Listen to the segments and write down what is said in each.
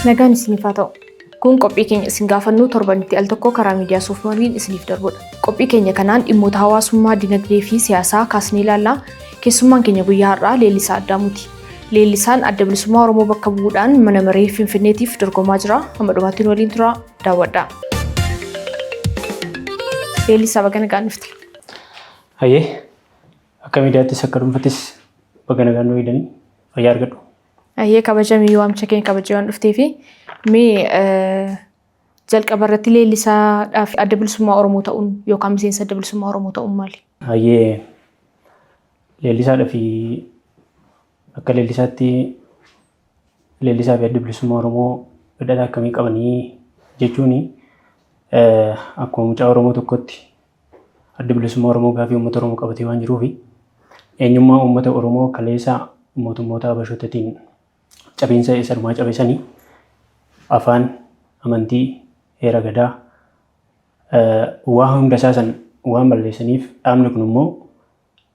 Nagaan isiniif haa ta'u. Kun qophii keenya isin gaafannoo torbanitti al tokko karaa miidiyaa Soofmaariin isiniif darbudha. Qophii keenya kanaan dhimmoota hawaasummaa, dinagdee fi siyaasaa kaasnee ilaallaa. Keessummaan keenya guyyaa har'aa Leellisaa Addaamuuti. Leellisaan adda bilisummaa Oromoo bakka bu'uudhaan mana maree Finfinneetiif dorgomaa jira. Hamma dhumaatiin waliin turaa daawwadhaa. Leellisaa baga nagaan dhufte. Hayyee akka miidiyaattis akka dhuunfattis baga nagaan nu eegdanii fayyaa argadhu. Hayyee kabajamii waamicha keenya kabajee waan dhuftee fi jalqaba irratti Leellisaadhaaf adda bilisummaa Oromoo ta'uun yookaan miseensa adda bilisummaa Oromoo ta'uun maali? Hayyee Leellisaadhaaf akka Leellisaatti Leellisaa fi adda bilisummaa Oromoo hidhata akkamii qabanii jechuun akkuma mucaa Oromoo tokkotti adda bilisummaa Oromoo gaafii uummata Oromoo qabatee waan jiruuf eenyummaa uummata Oromoo kaleessa mootummoota Habashootatiin cabiinsa isaanii cabeessanii afaan amantii heera gadaa waa hunda isaasan waan balleessaniif dhaabni kun immoo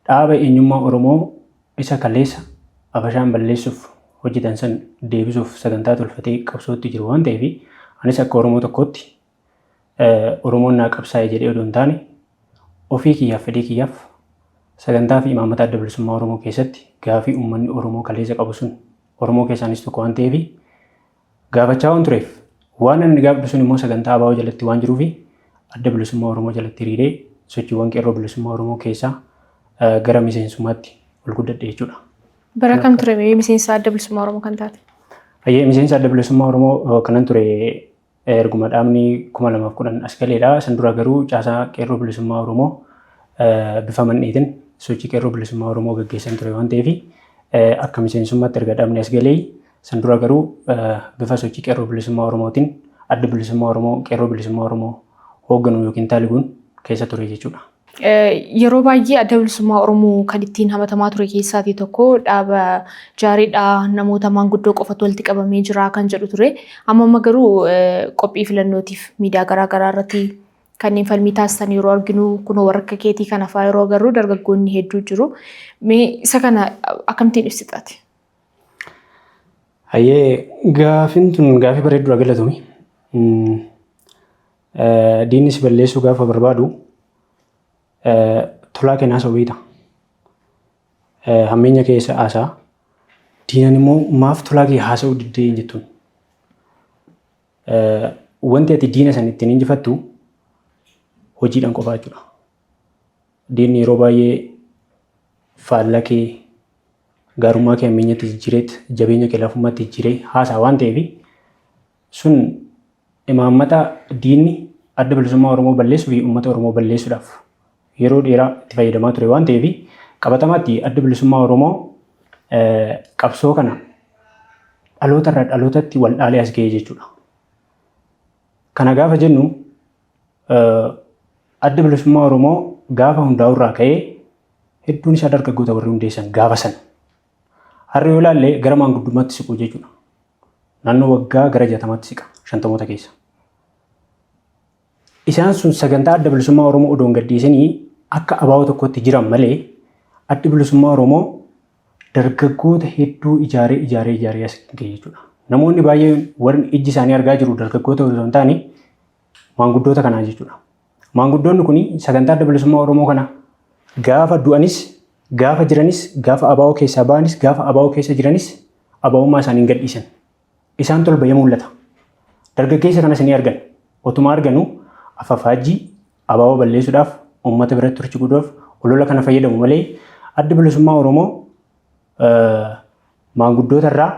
dhaaba eenyummaa Oromoo isa kaleessa Habashaan balleessuuf hojjetan san deebisuuf sagantaa tolfatee qabsootti jiru waan ta'eef anis akka Oromoo tokkotti Oromoon naa qabsaa'e jedhee odoo hin taane ofii kiyyaaf fedhii kiyyaaf sagantaa fi imaammata adda bilisummaa Oromoo keessatti gaafii uummanni Oromoo kaleessa qabu sun Oromoo keessaanis tokko waan ta'eef gaafachaa waan tureef waan inni gaafatu sun immoo sagantaa ABO jalatti waan jiruuf adda bilisummaa Oromoo jalatti hiriiree sochiiwwan qeerroo bilisummaa Oromoo keessaa gara miseensummaatti ol guddadhe jechuudha. Bara kam ture miseensa adda bilisummaa Oromoo kan taate? Hayyee miseensa adda bilisummaa Oromoo kanan ture erguma dhaabni 2010 as galeedha. San dura garuu caasaa qeerroo bilisummaa Oromoo bifa manneetiin sochii qeerroo bilisummaa Oromoo gaggeessan ture waan ta'eef akka miseensummaatti erga dhaabni as galee san dura garuu bifa sochii qeerroo bilisummaa Oromootiin adda bilisummaa Oromoo qeerroo bilisummaa Oromoo hoogganu yookiin taaliguun keessa ture jechuudha. Yeroo baay'ee adda bilisummaa Oromoo kan ittiin hamatamaa ture keessaatii tokko dhaaba jaariidha namoota maanguddoo qofatu walitti qabamee jira kan jedhu ture. Amma garuu qophii filannootiif miidiyaa garaagaraa irratti kanneen falmii taasisan yeroo arginu kun warra akka keetii kana fa'aa yeroo agarru dargaggoonni hedduu jiru. Isa kana akkamittiin ibsitaati? Hayyee gaafiin tun gaafii bareedduu galatoomi. Diinnis balleessuu gaafa barbaadu tolaa kennaa sobeeta. Hammeenya keessa haasaa. Diinan immoo maaf tolaa kee haasa'uu diddee jettuun. Wanti ati diina san ittiin injifattu hojiidhaan qofaa jechuudha. Diinni yeroo baay'ee faallaa kee gaarummaa kee hammeenyatti jijjiireet jabeenya kee lafummaatti jijjiiree haasaa waan ta'eef sun imaammata diinni adda bilisummaa Oromoo balleessuu fi uummata Oromoo balleessuudhaaf yeroo dheeraa itti fayyadamaa ture waan ta'eef qabatamaatti adda bilisummaa Oromoo qabsoo kana dhaloota irraa dhalootatti wal dhaalee as ga'ee jechuudha. Kana gaafa jennu adda bilisummaa Oromoo gaafa hundaa'u irraa ka'ee hedduun isaa dargaggoota warri hundeessan gaafa sana. Har'a yoo ilaalle gara maanguddummaatti siqu jechuudha. Naannoo waggaa gara 60tti siqa 50moota keessa. Isaan sun sagantaa adda bilisummaa Oromoo odoo hin gadhiisanii akka ABO tokkotti jiran malee adda bilisummaa Oromoo dargaggoota hedduu ijaaree as ga'e jechuudha. Namoonni baay'een warri ijji isaanii argaa jiru dargaggoota osoo hin taane maanguddoota kanaa jechuudha. Maanguddoonni kun sagantaa adda bilisummaa Oromoo kana gaafa du'anis gaafa jiranis gaafa ABO keessaa ba'anis gaafa ABO keessa jiranis ABO'ummaa isaanii hin gadhiisan. Isaan tolbayee mul'ata. Dargaggeessa kanas ni argan. Otuma arganu afafaajii ABO balleessuudhaaf uummata biratti turchi guduuf olola kana fayyadamu malee adda bilisummaa Oromoo maanguddoota irraa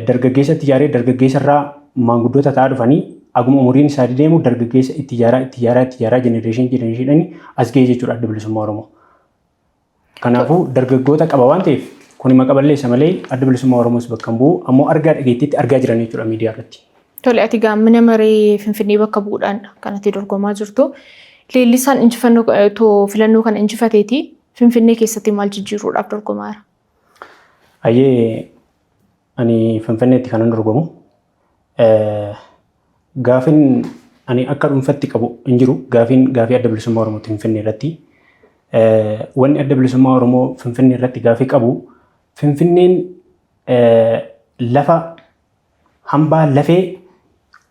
dargaggeessatti ijaaree dargaggeessa irraa maanguddoota ta'aa dhufanii aguma umuriin isaa deemu dargaggeessa itti ijaaraa jenereeshinii as ga'ee jechuudha adda bilisummaa Oromoo. Kanaafuu dargaggoota qaba waan ta'eef kun maqaa balleessa malee adda bilisummaa Oromoos bakka hin bu'u ammoo argaa dhageettiitti argaa jiran jechuudha miidiyaa irratti. Tole ati mana maree Finfinnee bakka bu'uudhaan kanatti dorgomaa jirtu. Leellisaan filannoo kana injifateeti Finfinnee keessatti maal jijjiiruudhaaf dorgomaa jira? Hayyee ani Finfinneetti kanan dorgomu. Gaafiin ani akka dhuunfatti qabu hin jiru gaafii adda bilisummaa Oromoo Finfinnee irratti. Wanni adda bilisummaa Oromoo Finfinnee irratti gaafii qabu Finfinneen lafa hambaa lafee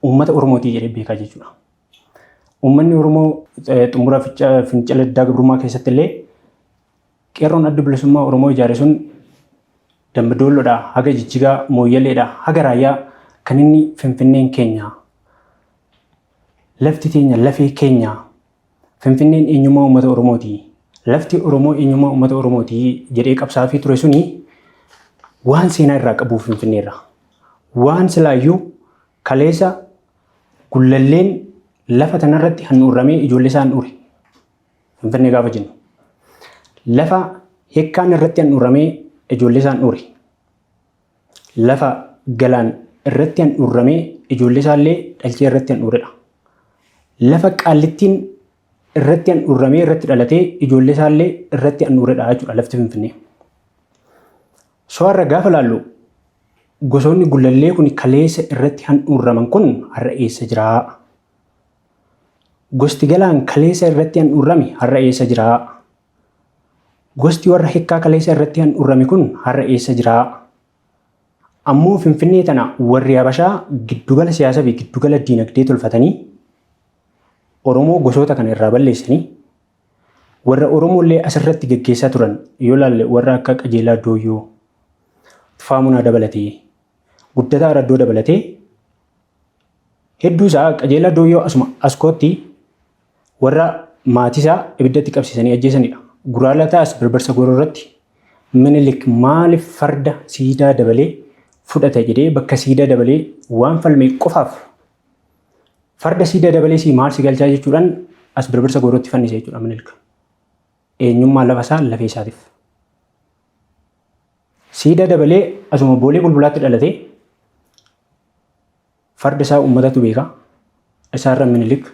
uummata Oromootii jedhee beekaa jechuudha. Uummanni Oromoo xumura fincila diddaa gabrummaa keessatti illee qeerroon adda bilisummaa Oromoo ijaare sun Dambidoolloodhaa haga Jijjigaa Mooyyaleedhaa haga Raayyaa kan inni Finfinneen keenya lafti teenya lafee keenya Finfinneen eenyummaa uummata Oromooti lafti Oromoo eenyummaa uummata Oromooti jedhee qabsaa'aa ture suni waan seenaa irraa qabu Finfinneerra waan silaayyuu kaleessa gullalleen lafa tanarratti handhuuramee ijoollee isaan dhuure Finfinnee gaafa jennu lafa hekkaan irratti handhuuramee ijoollee isaan dhuure lafa galaan irratti handhuuramee ijoollee isaallee dhalchee irratti handhuuredha lafa qaallittiin irratti handhuuramee irratti dhalatee ijoollee isaallee irratti handhuuredha jechuudha lafti Finfinnee. Soorra gaafa laallu gosoonni gullallee kun kaleessa irratti handhuuraman kun har'a eessa jiraa? Gosti galaan kaleessa irratti handhuurame har'a eessa jiraa? Gosti warra hekkaa kaleessa irratti handhuurame kun har'a eessa jiraa? Ammoo Finfinnee tana warri Habashaa giddugala siyaasaa fi giddugala diinagdee tolfatanii Oromoo gosoota kana irraa balleessanii warra Oromoo illee asirratti gaggeessaa turan yoo laalle warra akka Qajeelaa Dooyyoo, Faamunaa dabalatee, Guddataa Araddoo dabalatee hedduu isaa Qajeelaa Dooyyoo asuma askootti warra maatisaa ibiddatti qabsiisanii ajjeesanidha. Guraalaataas Birbirsa Gooroo irratti Minilik maaliif farda siidaa dabalee fudhata jedhee bakka siidaa dabalee waan falmee qofaaf farda siidaa dabalee si maal si galchaa jechuudhaan as Birbirsa Goorootti fannise jechuudha Minilik. Eenyummaa lafa isaa lafee isaatiif. Siidaa dabalee asuma boolee bulbulaatti dhalatee farda isaa uummatatu beeka. Isaarra Minilik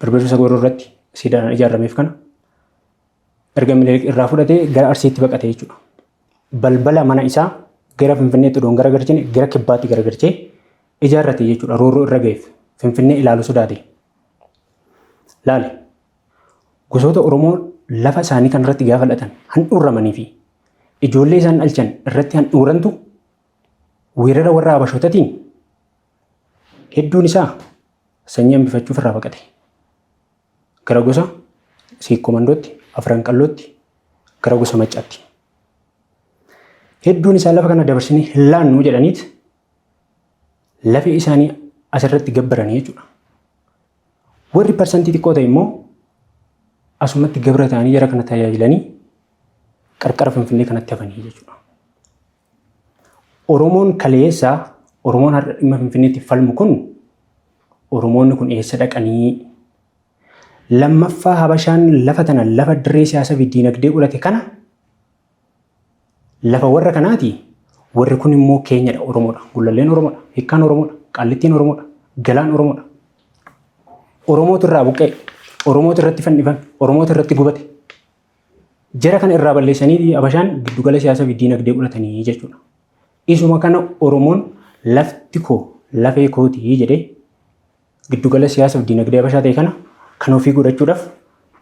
Birbirsa Gooroo irratti siidaan ijaarameef kana erga Minilik irraa fudhatee gara Arsiitti baqate jechuudha. Balbala mana isaa gara Finfinneetti odoon garagalchine gara kibbaatti garagalchee ijaarrate jechuudha. Roorroo irra ga'eef Finfinnee ilaalu sodaate. Laale gosoota Oromoo lafa isaanii kan irratti gaafa dhalatan handhuuramanii fi ijoollee isaan dhalchan irratti handhuurantu weerara warra Habashootatiin hedduun isaa sanyii hambifachuuf irraa baqate. Gara gosa Siikkomandootti, Afranqallootti, gara gosa Maccaatti. Hedduun isaa lafa kana dabarsinee hin laannu jedhaniit lafee isaanii asirratti gabbaranii jechuudha. Warri parsantii xiqqoo ta'e immoo asumatti gabra ta'anii jara kana tajaajilanii qarqara Finfinnee kanatti hafanii jechuudha. Oromoon kaleessaa Oromoon har'a dhimma Finfinneetti falmu kun Oromoonni kun eessa dhaqanii lammaffaa Habashaan lafa tana lafa dirree siyaasaa fi diinagdee godhate kana lafa warra kanaati warri kun immoo keenyadha Oromoodha. Gullalleen Oromoodha. Hekkaan Oromoodha. Qaallittiin Oromoodha. Galaan Oromoodha. Oromootu irraa buqqee Oromootu irratti fannifame Oromootu irratti gubate. Jara kana irraa balleessanii Habashaan giddugala siyaasaa fi diinagdee godhatanii jechuudha. Isuma kana Oromoon lafti koo lafee kootii jedhee giddugala siyaasaa fi diinagdee Habashaa ta'e kana kan ofii godhachuudhaaf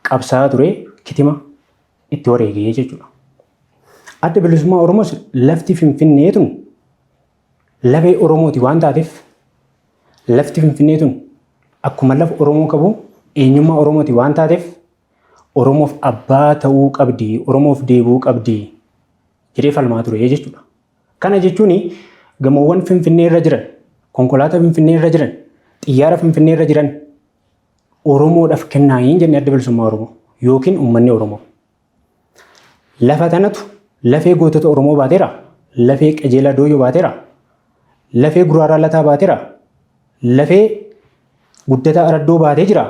qabsaa'aa ture kitima itti wareegee jechuudha. Adda bilisummaa Oromoos lafti Finfinneetun lafee Oromooti waan taateef lafti Finfinneetun akkuma lafa Oromoo qabu eenyummaa Oromooti waan taateef Oromoof abbaa ta'uu qabdi, Oromoof deebi'uu qabdi jedhee falmaa ture jechuudha. Kana jechuun gamoowwan Finfinnee irra jiran, konkolaataa Finfinnee irra jiran, xiyyaara Finfinnee irra jiran Oromoodhaaf kennaa hin jenne adda bilisummaa Oromoo yookiin uummanni Oromoo. Lafa tanatu lafee gootota Oromoo baateera, lafee Qajeelaa Dooyyoo baateera, lafee Guraaraa Lataa baateera, lafee Guddataa Araddoo baatee jira.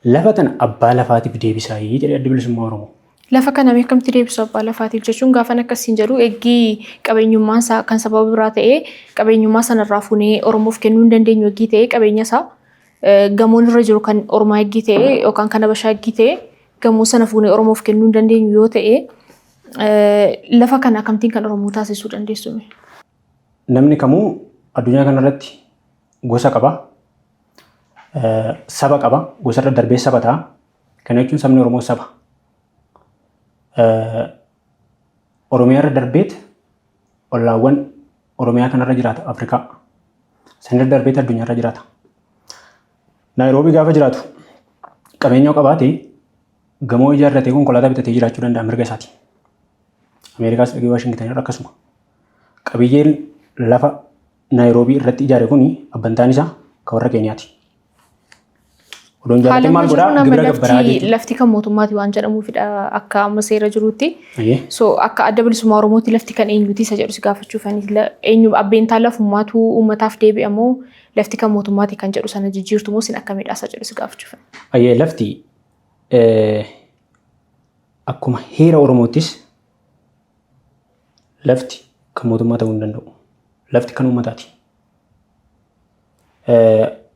Lafa tana abbaa lafaatiif deebisaa jedhee adda bilisummaa Oromoo. Lafa kana akkamitti deebisu abbaa lafaatiif jechuun gaafa akkasiin jedhu eeggii qabeenyummaan isaa kan sababa biraa ta'ee qabeenyummaa sanarraa fuunee Oromoof kennuu hin dandeenyu eeggii ta'ee qabeenya isaa gamoon irra jiru kan Oromaa eeggii ta'ee yookaan kan Habashaa eeggii ta'ee gamoo sana fuunee Oromoof kennuu hin dandeenyu yoo ta'e lafa kana akkamittiin kan Oromoo taasisuu dandeessu? Namni kamuu addunyaa kanarratti gosa qaba. Saba qaba. Gosarra darbee saba ta'a. Kana jechuun sabni Oromoo saba. Oromiyaa irra darbeet ollaawwan Oromiyaa kanarra jiraata Afrikaa. Sanirra darbeet addunyaarra jiraata. Naayiroobii gaafa jiraatu qabeenya qabaate gamoo ijaarratee konkolaataa bitatee jiraachuu danda'a mirga isaati. Ameerikaas dhagee Waashingtan akkasuma. Qabiyyeen lafa Naayiroobii irratti ijaare kuni abbantaan isaa kan warra Keeniyaati. Odoon jaallatee maal godhaa gibira gabbaraa jechuudha. Lafti kan mootummaati waan jedhamuufidha akka amma seera jiruutti. So akka adda bilisummaa Oromootti lafti kan eenyuti isa jedhu si gaafachuuf eenyu abbeentaa lafummaatu uummataaf deebi'amoo lafti kan mootummaati kan jedhu sana jijjiirtu moo sin akka miidhaa isa jedhu si gaafachuuf. Lafti akkuma heera Oromoottis lafti kan mootummaa ta'uu hin danda'u. Lafti kan uummataati.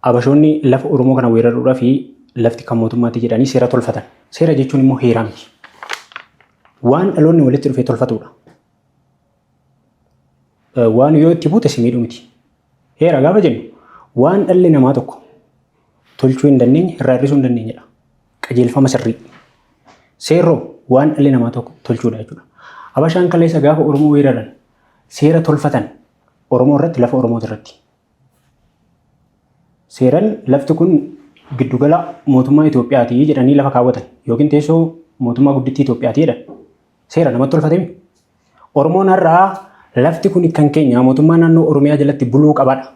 Abashoonni lafa Oromoo kana weeraruudhaa fi lafti kan mootummaatti jedhanii seera tolfatan. Seera jechuun immoo heeraa miti. Waan dhaloonni walitti dhufee tolfatudha. Waan yoo itti buute si miidhu miti. Heera gaafa jennu waan dhalli namaa tokko tolchuu hin dandeenye irraa hir'isuu hin dandeenyedha. Qajeelfama sirrii. Seerroo waan dhalli namaa tokko tolchuudha jechuudha. Abashaan kaleessa gaafa Oromoo weeraran seera tolfatan Oromoo irratti lafa Oromooti irratti. Seeran lafti kun giddugala mootummaa Itoophiyaati jedhanii lafa kaawwatan yookiin teessoo mootummaa guddittii Itoophiyaati jedhan. Seera namatti tolfatame. Oromoon har'aa lafti kun kan keenya mootummaa naannoo Oromiyaa jalatti buluu qabaadha.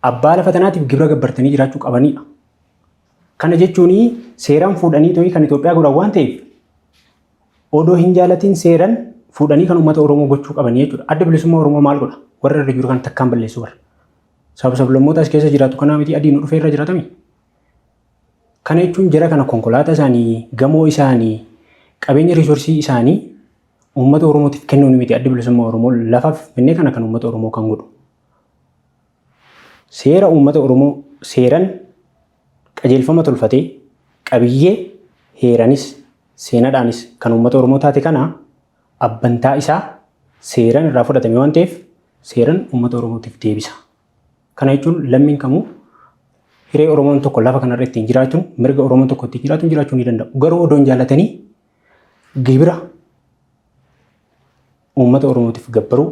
Abbaa lafa tanaatiif gibira gabbartanii jiraachuu qabanidha. Kana jechuun seeraan fuudhanii to'ii kan Itoophiyaa godhan waan ta'eef odoo hin jaalatiin seeran fuudhanii kan uummata Oromoo gochuu qabanii jechuudha. Adda bilisummaa Oromoo maal godha? Warra irra jiru kan takkaan balleessu warra. Sablammoota as keessa jiraatu kanaa miti adiin dhufee irra jiraatami. Kana jechuun jara kana konkolaataa isaanii, gamoo isaanii, qabeenya riisoorsii isaanii uummata Oromootiif kennuun miti adda bilisummaa Oromoo lafaaf finnee kana kan uummata Oromoo kan godhu. Seera uummata Oromoo seeran qajeelfama tolfatee qabiyyee heeranis seenaadhaanis kan uummata Oromoo taate kana abbantaa isaa seeran irraa fudhatame waan ta'eef seeran uummata Oromootiif deebisa. Kana jechuun lammiin kamuu hiree Oromoon tokko lafa kanarra ittiin jiraachuun mirga Oromoon tokko ittiin jiraachuun jiraachuu ni danda'u. Garuu odoon jaallatanii gibira uummata Oromootiif gabbaruu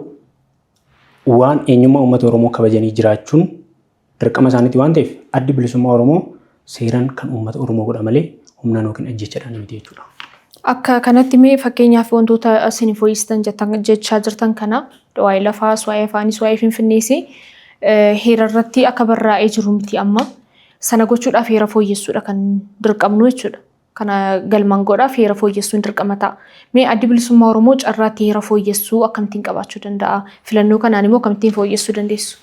waan eenyummaa uummata Oromoo kabajanii jiraachuun dirqama isaaniiti waan ta'eef addi bilisummaa Oromoo seeraan kan uummata Oromoo godha malee humnaan yookiin ajjechaadhaan miti jechuudha. Akka kanatti mee fakkeenyaaf wantoota isin fooyyistan jechaa jirtan kana waa'ee lafaas, waa'ee afaanis, waa'ee finfinnees heera irratti akka barraa'ee jiru miti amma sana gochuudhaaf heera fooyyessuudha kan dirqamnu jechuudha. Kana galmaan godhaaf heera fooyyessuun dirqama ta'a. Mee addi bilisummaa Oromoo carraatti heera fooyyessuu akkamittiin qabaachuu danda'a? Filannoo kanaan immoo akkamittiin fooyyessuu dandeessu?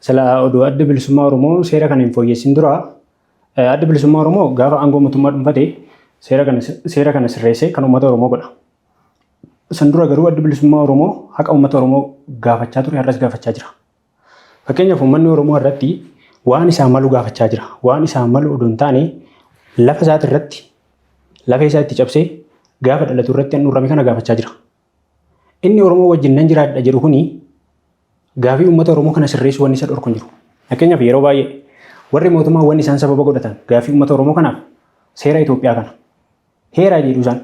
Sila oduu adda bilisummaa Oromoo seera kana hin fooyyessin dura adda bilisummaa Oromoo gaafa aangoo mootummaa dhuunfate seera kana sirreessee kan uummata Oromoo godha. San dura garuu adda bilisummaa Oromoo haqa uummata Oromoo gaafachaa ture har'as gaafachaa jira. Fakkeenyaaf uummanni Oromoo irratti waan isaa malu gaafachaa jira. Waan isaa malu odoo hin taane lafa isaati irratti lafa isaa itti cabsee gaafa dhalatu irratti handhuurame kana gaafachaa jira. Inni Oromoo wajjin nan jiraadha jedhu kuni gaafii uummata Oromoo kana sirreessu wanni isa dhorku hin jiru. Fakkeenyaaf yeroo baay'ee warri mootummaa wanni isaan sababa godhatan gaafii uummata Oromoo kanaaf seera Itoophiyaa kana heera jedhu isaan.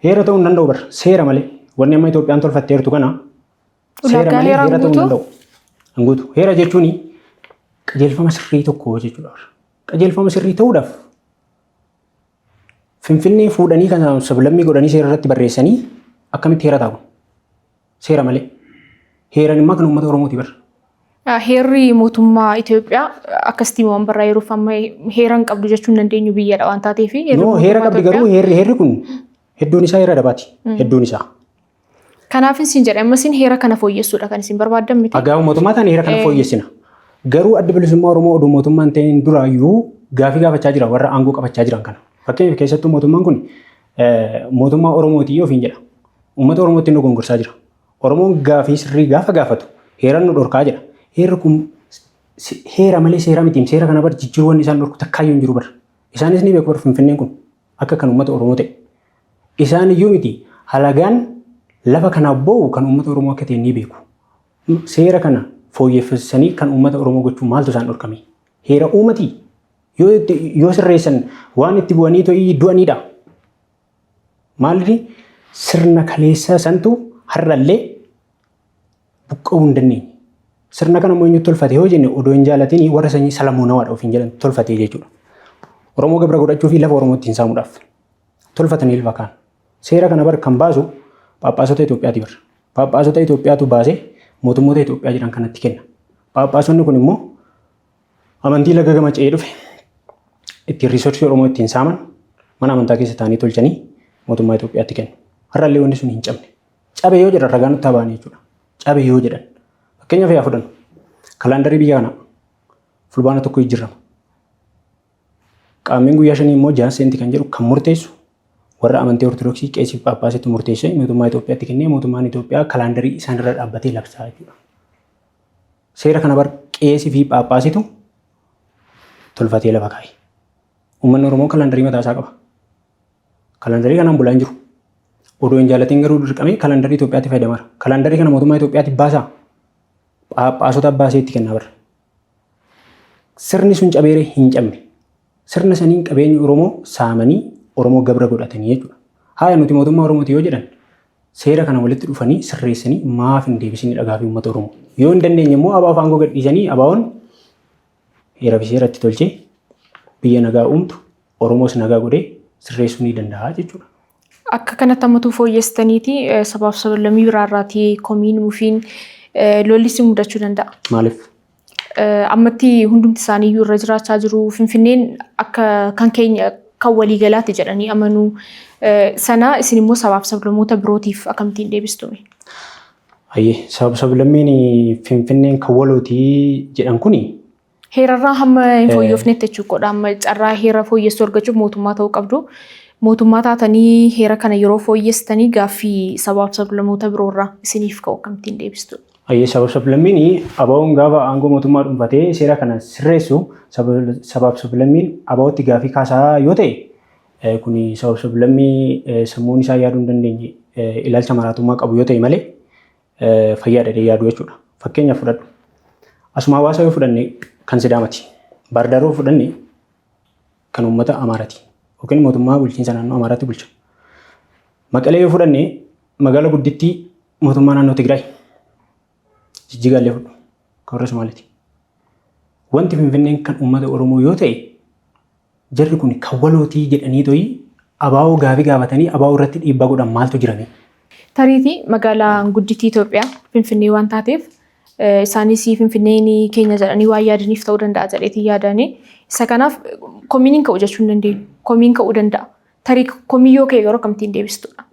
Heera ta'uu hin danda'u bara seera malee wanni amma Itoophiyaan tolfatteertu kana seera malee heera ta'uu hin danda'u. Hanguutu heera jechuun qajeelfama sirrii tokko jechuudha. Qajeelfama sirrii ta'uudhaaf Finfinnee fuudhanii kan sablammii godhanii seera irratti barreessanii akkamitti heera ta'u? Seera malee. Heeran immoo kan uummata Oromooti bara. Heerri mootummaa Itoophiyaa akkasitti waan barreessuuf amma heeran qabdu jechuun dandeenyu biyyadha waan taateef. Heera qabdi garuu heerri kun hedduun isaa heera dabaati. Hedduun isaa. Kanaaf isin jedhe amma isin heera kana fooyyessuudha kan isin barbaadan miti. Agaafa mootummaa ta'an heera kana fooyyessina. Garuu adda bilisummaa Oromoo oduu mootummaan ta'een duraayyuu gaafii gaafachaa jira warra aangoo qabachaa jiran kana. Fakkeenyaaf keessattuu mootummaan kun mootummaa Oromooti ofiin jedha. Uummata Oromootti nu gongorsaa jira. Oromoon gaafii sirrii gaafa gaafatu heeran nu dhorkaa jira. Heerri kun heera malee seera miti. Seera kana bar jijjiiruu wanni isaan dhorku takkaayyuu hin jiru bara. Isaanis ni beeku bara Finfinneen kun akka kan uummata Oromoo ta'e. Isaan iyyuu miti halagaan lafa kana boo'u kan uummata Oromoo akka ta'e ni beeku. Seera kana fooyyeffisanii kan uummata Oromoo gochuu maaltu isaan dhorkame? Heera uummati yoo sirreessan waan itti bu'anii to'ii du'aniidha. Maalli sirna kaleessaa santu har'allee buqqa'uu hin dandeenye. Sirna kana immoo eenyu tolfate yoo jenne odoo hin jaalatiin warra sanyii Salamuunawaadha ofiin jedhan tolfatee jechuudha. Oromoo gabra godhachuu fi lafa Oromoo ittiin saamuudhaaf tolfatanii lafa kaan. Seera kana bar kan baasu Phaaphaasota Itoophiyaati bar. Phaaphaasota Itoophiyaatu baasee mootummoota Itoophiyaa jedhan kanatti kenna. Phaaphaasonni kun immoo amantii laga gama ce'ee dhufe ittiin riisortii Oromoo ittiin saaman mana amantaa keessa taa'anii tolchanii mootummaa Itoophiyaatti kennu. Har'allee wanti sun hin cabne. Cabe yoo jedhan ragaa nutti habaanii jechuudha. Cabe yoo jedhan. Fakkeenyaaf yaa fudhannu. Kalaandarii biyya kanaa fulbaana tokko jijjiirama. Qaamni guyyaa shanii immoo jaan seenti kan jedhu kan murteessu warra amantii Ortodoksii qeesii Phaaphaasitti murteessee mootummaa Itoophiyaatti kennee mootummaan Itoophiyaa kalaandarii isaan irra dhaabbatee labsaa jechuudha. Seera kana bar qeesii fi Phaaphaasitu tolfatee lafa kaa'e. Uummanni Oromoo kalaandarii mataa isaa qaba. Kalaandarii kanaan bulaa hin jiru. Odoo hin jaalatiin garuu dirqamee kalaandarii Itoophiyaatti fayyadamara. Kalaandarii kana mootummaa Itoophiyaatti baasaa Phaaphaasota baasee itti kennaa bara. Sirni sun cabeeree hin cabne. Sirna saniin qabeenya Oromoo saamanii Oromoo gabra godhatanii jechuudha. Haaya nuti mootummaa Oromooti yoo jedhan seera kana walitti dhufanii sirreessanii maaf hin deebisanii dhagaa fi uummata Oromoo. Yoo hin dandeenye immoo abaa afaan gadhiisanii abaawoon heera fi seeratti tolchee biyya nagaa uumtu Oromoos nagaa godhee sirreessuu ni danda'a jechuudha. Akka kanatti ammatu fooyyessitaniiti sabaaf sablammii biraarraatii komiin mufiin lollis mudachuu danda'a. Maaliif? Ammatti hundumti isaanii irra jiraachaa jiru. Finfinneen akka kan keenya kan waliigalaatti jedhanii amanuu sana isin immoo sabaaf sablammoota birootiif akkamittiin deebistume? Ayyee sabaaf sablammiin Finfinneen kan walootii jedhan kuni heerarraa hamma hin fooyyofnetti jechuudha. Amma carraa heera fooyyessuu argachuuf mootummaa ta'uu qabdu. Mootummaa taatanii heera kana yeroo fooyyessitanii gaaffii sabaaf sablammoota biroorraa isiniif ka'u akkamittiin deebistu? Ayyee sabaaf sablammiin abaawoon gaafa aangoo mootummaa dhuunfatee seera kana sirreessu sabaaf sablammiin abaawootti gaaffii kaasaa yoo ta'e kuni sabaaf sablammii sammuun isaa yaaduu hin dandeenye ilaalcha maraatummaa qabu yoo ta'e malee fayyaadha yaaduu jechuudha. Fakkeenyaaf fudhadhu. Asuma hawaasa yoo fudhanne kan Sidaamati. Baardaar yoo fudhanne kan uummata Amaaraati. Yookiin mootummaa bulchiinsa naannoo Amaaraatti bulcha. Maqalee yoo fudhanne magaalaa guddittii mootummaa naannoo Tigraay. Jijjigaallee fudhu. Kan warra Somaaliiti. Wanti Finfinneen kan uummata Oromoo yoo ta'e jarri kun kan walootii jedhanii to'ii abaawoo gaafii gaafatanii abaawoo irratti dhiibbaa godhan maaltu jirame? Tariitii magaalaa guddittii Itoophiyaa Finfinnee waan taateef isaanis Finfinneen keenya jedhanii waan yaadaniif ta'uu danda'a jedheetii yaadanii. Isa kanaaf komiiniin ka'u jechuu hin dandeenyu. Komiin ka'uu danda'a. Tarii komii yoo ka'e yeroo akkamittiin deebistudha?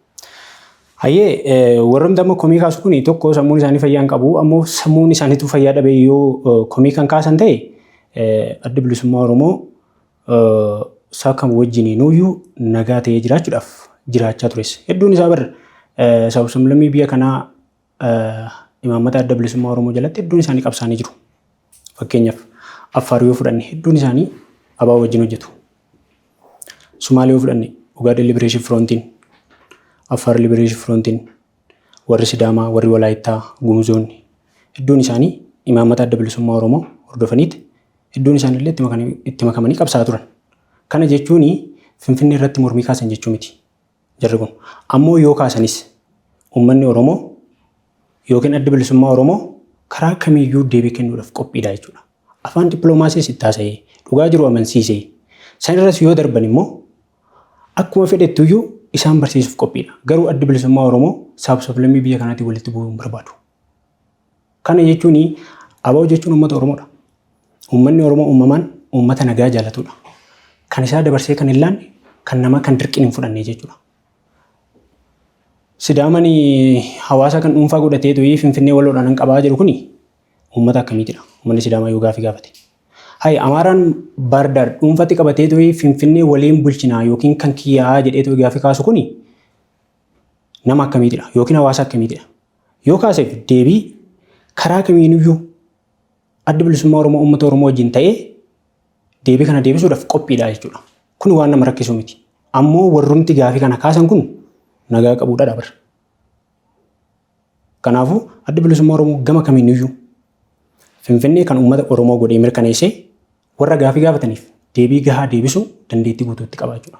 Hayyee warri amma komii kaasu kun tokko sammuun isaanii fayyaa hin qabu ammoo sammuun isaaniitu fayyaa dhabe yoo komii kan kaasan ta'e adda bilisummaa Oromoo saakam wajjiniinuyyuu nagaa ta'ee jiraachuudhaaf jiraachaa tures. Hedduun isaa bar sabaaf sablammii biyya kanaa imaammata adda bilisummaa Oromoo jalatti hedduun isaanii qabsaanii jiru. Fakkeenyaaf Affaar yoo fudhanne hedduun isaanii abaa wajjin hojjetu. Sumaalee yoo fudhanne Ugaadeen Liberation Frontiin, Affaar Liberation Frontiin, warri Sidaamaa, warri Walaayittaa, Gumuzoonni hedduun isaanii imaammata adda bilisummaa Oromoo hordofaniiti. Hedduun isaaniillee itti makamanii qabsaa turan. Kana jechuun Finfinnee irratti mormii kaasan jechuu miti. Jarri kun ammoo yoo kaasanis uummanni Oromoo yookiin adda bilisummaa Oromoo karaa kamiiyyuu deebii kennuudhaaf qophiidha jechuudha. Afaan dippiloomaasiis itti haasa'ee dhugaa jiru amansiisee san irras yoo darban immoo akkuma fedhettuyyuu isaan barsiisuuf qophiidha. Garuu adda bilisummaa Oromoo sabaaf sablammii biyya kanaatti walitti bu'uu hin barbaadu. Kana jechuun ABO jechuun uummata Oromoodha. Uummanni Oromoo uumamaan uummata nagaa jaalatudha. Kan isaa dabarsee kan hin laanne kan nama kan dirqiin hin fudhanne jechuudha. Sidaamaan hawaasa kan dhuunfaa godhatee to'ii Finfinnee waloodhaan qabaa jiru kuni uummata akkamiitidha? Uummanni Sidaamaa yoo gaafii gaafate. Hayi Amaaraan Baardaar dhuunfaatti qabatee to'ii Finfinnee waliin bulchinaa yookiin kan kiyyaa jedhee to'ii gaafii kaasu kuni nama akkamiitidha? Yookiin hawaasa akkamiitidha? Yoo kaaseef deebii karaa kamiiniyyuu adda bilisummaa Oromoo uummata Oromoo wajjin ta'ee deebii kana deebisuudhaaf qophiidha jechuudha. Kun waan nama rakkisu miti. Ammoo warrumti gaafii kana kaasan kun nagaa qabuudha dabara. Kanaafuu adda bilisummaa Oromoo gama kamiiniyyuu Finfinnee kan uummata Oromoo godhee mirkaneessee warra gaafii gaafataniif deebii gahaa deebisuu dandeettii guutuutti qaba jechuudha.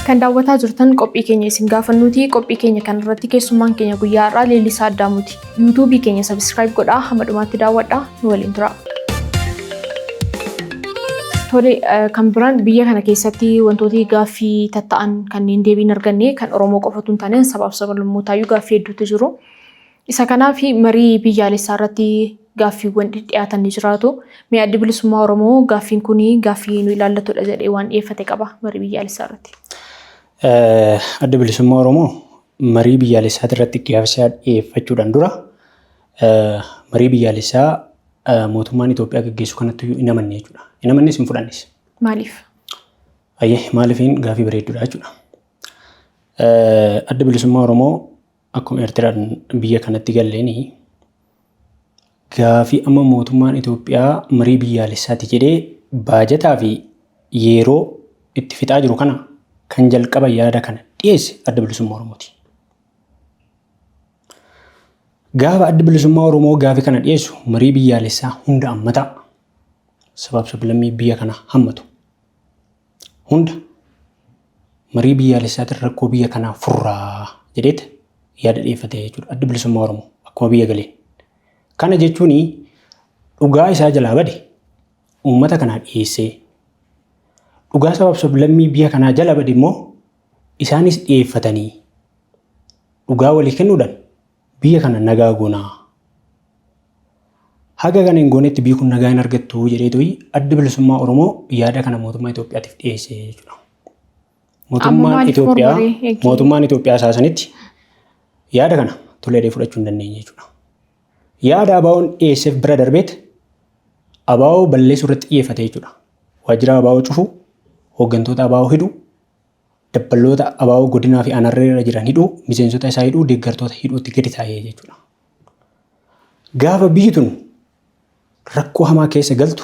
Kan daawwataa jirtan qophii keenya isin gaafannuuti. Qophii keenya kanarratti keessummaan keenya guyyaa har'aa Leellisaa Addaamuuti. YouTube keenya subscribe godhaa, hamma dhumaatti daawwadhaa, nu waliin tura. Tole kan biraan biyya kana keessatti wantooti gaaffii tatta'an kanneen deebiin arganne kan Oromoo qofatu hin taane sabaaf sablammootayyuu gaaffii hedduutu jiru. Isa kanaaf marii biyyaalessaa irratti gaaffiiwwan dhiyaatan ni jiraatu. Mee addi bilisummaa Oromoo gaaffiin kun gaaffii nu ilaallatudha jedhee waan dhiyeeffate qaba marii biyyaalessaa irratti. Adda bilisummaa Oromoo marii biyyaalessaa irratti gaaffisaa dhiyeeffachuudhaan dura marii biyyaalessaa mootummaan Itoophiyaa gaggeessu kanatti hin amanne jechuudha. Hin amannes hin fudhannes. Maaliif? Maaliifiin gaaffii bareedduudha jechuudha. Adda bilisummaa Oromoo akkuma Eertiraan biyya kanatti galleeni gaaffii amma mootummaan Itoophiyaa marii biyyaalessaati jedhee baajataa fi yeroo itti fixaa jiru kana kan jalqaba yaada kana dhiyeesse adda bilisummaa Oromooti. Gaafa adda bilisummaa Oromoo gaaffii kana dhiyeessu marii biyyaalessaa hunda hammataa sabaaf sablammii biyya kana hammatu hunda marii biyyaalessaatiin rakkoo biyya kanaa furraa jedheeti yaada dhiyeeffate jechuudha adda bilisummaa Oromoo akkuma biyya galeen. Kana jechuun dhugaa isaa jalaa bade uummata kanaa dhiyeessee dhugaa sabaaf sablammii biyya kanaa jala bade immoo isaanis dhiyeeffatanii dhugaa walii kennuudhaan biyya kana nagaa goonaa. Haga kana hin goonetti biyyi kun nagaa hin argattu jedheetu adda bilisummaa Oromoo yaada kana mootummaa Itoophiyaatiif dhiyeessee jechuudha. Mootummaan Itoophiyaa saasanitti yaada kana tolee fudhachuu hin dandeenye jechuudha. Yaada ABO'n dhiyeesseef bira darbeet ABO balleessuu irratti xiyyeeffate jechuudha. Waajjira ABO cufuu, hooggantoota ABO hidhuu, dabballoota ABO godinaa fi aanarra irra jiran hidhuu, miseensota isaa hidhuu, deeggartoota hidhuutti gadi taa'ee jechuudha. Gaafa biyyi tun rakkoo hamaa keessa galtu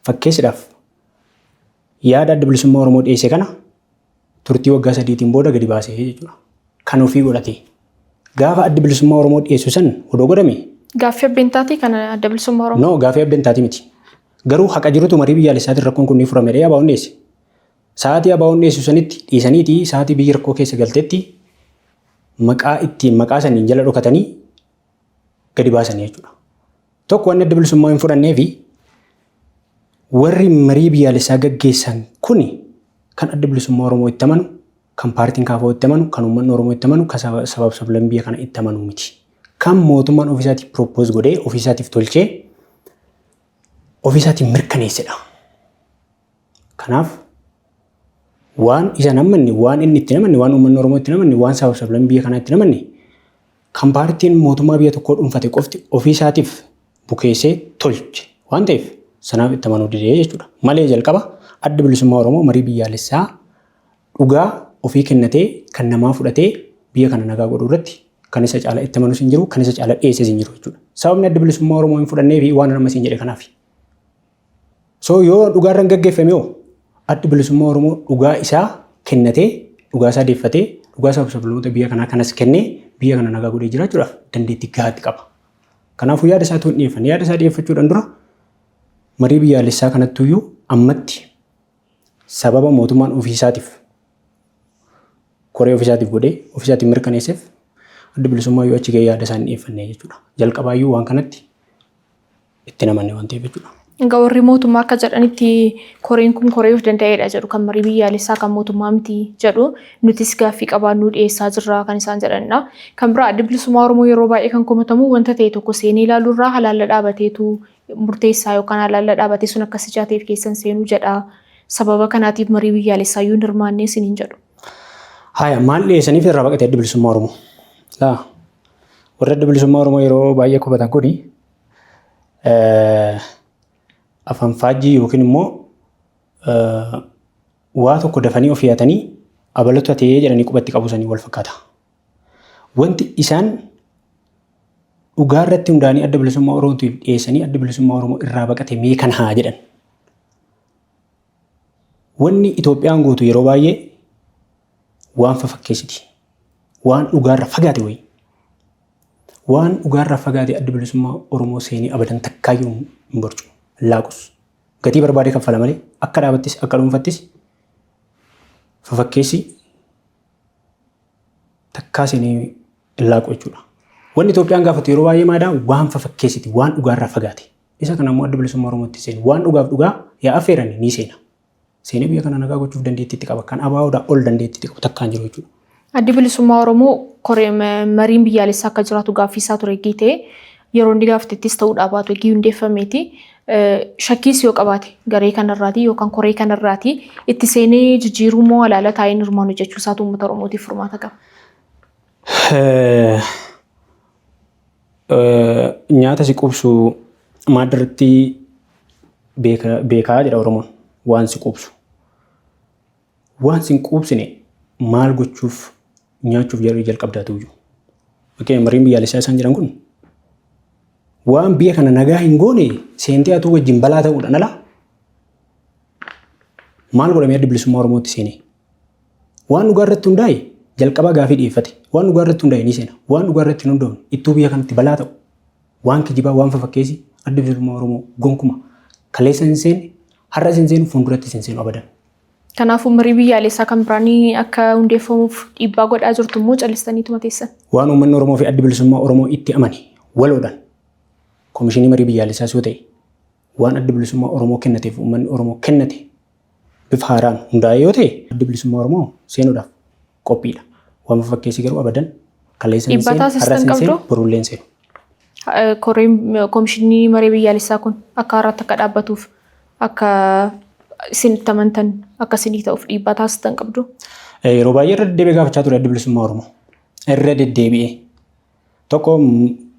fakkeessiidhaaf yaada adda bilisummaa Oromoo dhiyeesse kana turtii waggaa 3 booda gadi baasee jechuudha. Kan ofii godhatee gaafa adda bilisummaa Oromoo dhiyeessu san odoo godhame. Gaaffii abbeentaa kan adda bilisummaa Oromoo. No gaaffii abbeentaa miti. Garuu haqa jirutu marii biyyaalessaatiin rakkoon kun ni furame jedhee ABO'n dhiyeesse. Sa'aatii ABO'n dhiyeessu sanitti dhiisaniiti sa'aatii biyyi rakkoo keessa galteetti maqaa saniin jala dhokatanii gadi baasanii jechuudha. Tokko wanni adda bilisummaa hin fudhannee fi warri marii biyyaalessaa gaggeessan kuni kan adda bilisummaa Oromoo itti amanu, kan paartiin kaafoo itti amanu, kan uummanni Oromoo itti amanu, kan sabaaf sablammii biyya kana itti amanu miti. Kan mootummaan ofiisaatiif propose godhee, ofiisaatiif tolchee, ofiisaatiif mirkaneessedha. Kanaaf waan isa namanne, waan inni itti namanne, waan uummanni Oromoo itti namanne, waan sabaaf sablammii biyya kanaa itti namanne kan paartiin mootummaa biyya tokkoo dhuunfate qofti ofiisaatiif bukeessee tolche waan ta'eef sanaaf itti amanuu didee jechuudha. Malee jalqaba adda bilisummaa Oromoo marii biyyaalessaa dhugaa ofii kennatee kan namaa fudhatee biyya kana nagaa godhuu irratti kan isa caala itti amanus hin jiru, kan isa caala dhiyeesses hin jiru jechuudha. Sababni adda bilisummaa Oromoo hin fudhannee fi waan nama siin jedhe kanaaf. So yoo dhugaarran gaggeeffame hoo adda bilisummaa Oromoo dhugaa isaa kennatee, dhugaa isaa deeffatee, dhugaa sabaaf sablammoota biyya kanaa kanas kennee biyya kana nagaa godhee jiraachuudhaaf dandeettii gahaatti qaba. Kanaafuu yaada isaa tuun dhiyeeffanne yaada isaa dhiyeeffachuudhaan dura marii biyyaalessaa kanattuyyuu ammatti sababa mootummaan ofiisaatiif koree ofiisaatiif godhee ofiisaatiif mirkaneesseef adda bilisummaa yoo achi gahee yaada isaa dhiyeeffanne jechuudha. Jalqabaayyuu waan kanatti itti namanne waan ta'eef jechuudha. Egaa warri mootummaa akka jedhanitti koreen kun koree of danda'eedha jedhu kan marii biyyaalessaa kan mootummaa miti jedhu nutis gaaffii qabaannuu dhiyeessaa jirra kan isaan jedhanidha. Kan biraa adda bilisummaa Oromoo yeroo baay'ee kan komatamu wanta ta'e tokko seenee ilaaluu irraa halaalla dhaabateetu murteessaa yookaan halaalla dhaabatee sun akka sijaateef keessan seenuu jedha. Sababa kanaatiif marii biyyaalessaa yoo hin hirmaannee isiniin jedhu. Haya maal dhiyeessaniif irraa baqate adda bilisummaa Oromoo? Warri adda bilisummaa Oromoo yeroo baay'ee komatan kuni afaan faajjii yookiin immoo waa tokko dafanii of yaatanii abalota ta'ee jedhanii qubatti qabusanii wal fakkaata. Wanti isaan dhugaa irratti hundaanii adda bilisummaa Oromootiif dhiyeessanii adda bilisummaa Oromoo irraa baqate mee kan haa jedhan. Wanni Itoophiyaan gootu yeroo baay'ee waan fakkeessiti. Waan dhugaarra fagaate wayii. Waan dhugaarra fagaate adda bilisummaa Oromoo seenii abadan takkaayyuu hin borcu. Laaqus gatii barbaade kaffala malee akka dhaabattis akka dhuunfattis fafakkeessi takkaa seenee laaqu jechuudha. Wanni Itoophiyaan gaafatu yeroo baay'ee maadaan waan fafakkeessiti waan dhugaarraa fagaate. Isa kana immoo adda bilisummaa Oromootti seenu waan dhugaaf dhugaa yaa affeeranii ni seena. Seenee biyya kana nagaa gochuuf dandeettiitti qaba. Kan ABO'dhaa ol dandeettiitti qabu takkaan jiru jechuudha. Addi bilisummaa Oromoo koree mariin biyyaalessaa akka jiraatu gaaffii isaa ture eegii yeroo inni gaafatettis ta'uudhaa baatu eegii hundeeffameeti. Shakkiis yoo qabaate garee kanarraati yookaan koree kanarraati itti seenee jijjiiruu moo alaala taa'ee hirmaanu jechuu isaatu uummata Oromootiif furmaata qaba. Nyaata si qubsu maaddarratti beekaa jedha Oromoon waan si qubsu. Waan si hin quubsine maal gochuuf nyaachuuf jalqabdaatu iyyuu. Fakkeenyaaf mariin biyyaalessaa isaan jedhan kun waan biyya kana nagaa hin goone seentee atuu wajjin balaa ta'uudhaan ala maal godhamee adda bilisummaa Oromootti seenee waan dhugaa irratti hundaa'e jalqabaa gaafii dhiyeeffate waan dhugaa irratti hundaa'e ni seena waan dhugaa irratti hin hundoofne ittuu biyya kanatti balaa ta'u waan kijibaa waan fafakkeessi adda bilisummaa Oromoo gonkuma kaleessa hin seenne har'a hin seenu fuulduratti hin seenu abadan. Kanaafuu marii biyyaalessaa kan biraanii akka hundeeffamuuf dhiibbaa godhaa jirtu immoo callistaniituma teessan. Waan uummanni Oromoo fi adda bilisummaa Oromoo itti amane waloodhaan Komishinii marii biyyaalessaas yoo ta'e waan adda bilisummaa Oromoo kennateef uummanni Oromoo kennate bifa haaraan hundaa'e yoo ta'e adda bilisummaa Oromoo seenuudhaaf qophiidha. Waan fafakkeessi garuu abadan kaleessa hin seenu har'a hin seenu boruullee hin seenu. Koreen komishinii marii biyyaalessaa kun akka haaraatti akka dhaabbatuuf akka isinitti amantan akka isinii ta'uuf dhiibbaa taasistan qabdu. Yeroo baay'ee irra deddeebi'ee gaafachaa ture adda bilisummaa Oromoo. Irra deddeebi'ee tokko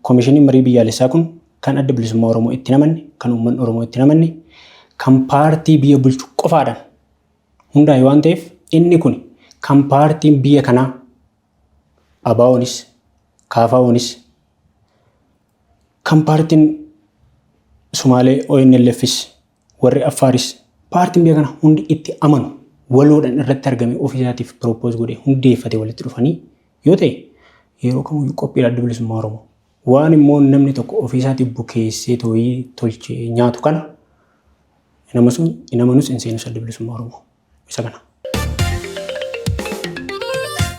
komishinii marii biyyaalessaa kun kan adda bilisummaa Oromoo itti namanne, kan uummanni Oromoo itti namanne, kan paartii biyya bulchu qofaadhaan hundaa'e waan ta'eef inni kun kan paartiin biyya kanaa ABO'nis, KFO'nis, kan paartiin Sumaalee ONLF'is, warri Affaaris, paartiin biyya kana hundi itti amanu waloodhaan irratti argame ofiisaatiif propose godhee hundeeffate walitti dhufanii yoo ta'e yeroo kamiyyuu qophiidha adda bilisummaa Oromoo. Waan immoo namni tokko ofiisaatiif bukeessee tolchee nyaatu kana inamanus hin seenus adda bilisummaa Oromoo isa kana.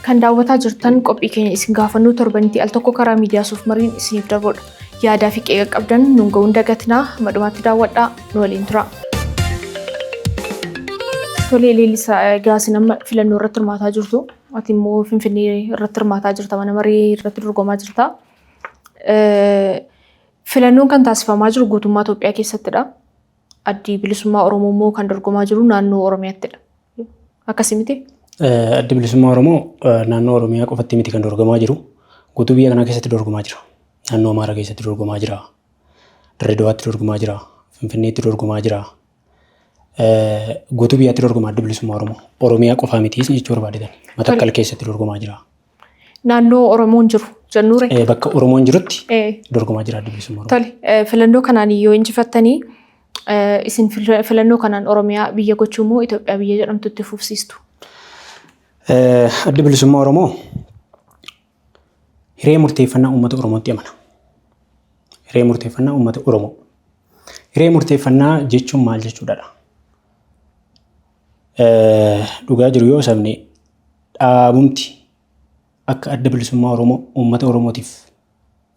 Kan daawwataa jirtan qophii keenya isin gaafannoo torbanitti al tokko karaa miidiyaa suuf mariin isiniif darbudha. Yaadaa fi qeeqa qabdan nuun ga'uun dagatinaa madhumaatti daawwadhaa nu waliin tura. Tolee Leellisaa egaa isin amma filannoo irratti hirmaataa jirtu. Ati immoo Finfinnee irratti hirmaataa jirta mana marii irratti dorgomaa jirta. Filannoon kan taasifamaa jiru guutummaa Itoophiyaa keessattidha. Addi bilisummaa Oromoo immoo kan dorgomaa jiru naannoo Oromiyaattidha. Akkasii miti? Addi bilisummaa Oromoo naannoo Oromiyaa qofatti miti kan dorgomaa jiru. Guutuu biyya kanaa keessatti dorgomaa jira. Naannoo Amaaraa keessatti dorgomaa jira. Dirree Dawaatti dorgomaa jira. Finfinneetti dorgomaa jira. Guutuu biyyaatti dorgomaa adda bilisummaa Oromoo. Oromiyaa qofaa miti jechuu barbaadetan. Matakkal keessatti dorgomaa jira. Naannoo Oromoon jiru jennuure. Bakka Oromoon jirutti dorgomaa jira adda bilisummaa Oromoo. Tole filannoo kanaan yoo injifattanii isin filannoo kanaan Oromiyaa biyya gochuu moo Itoophiyaa biyya jedhamtutti fufsiistu? Adda bilisummaa Oromoo hiree murteeffannaa uummata Oromootti amana. Hiree murteeffannaa uummata Oromoo. Hiree murteeffannaa jechuun maal jechuudha? Dhugaa jiru yoo sabne dhaabumti akka adda bilisummaa Oromoo uummata Oromootiif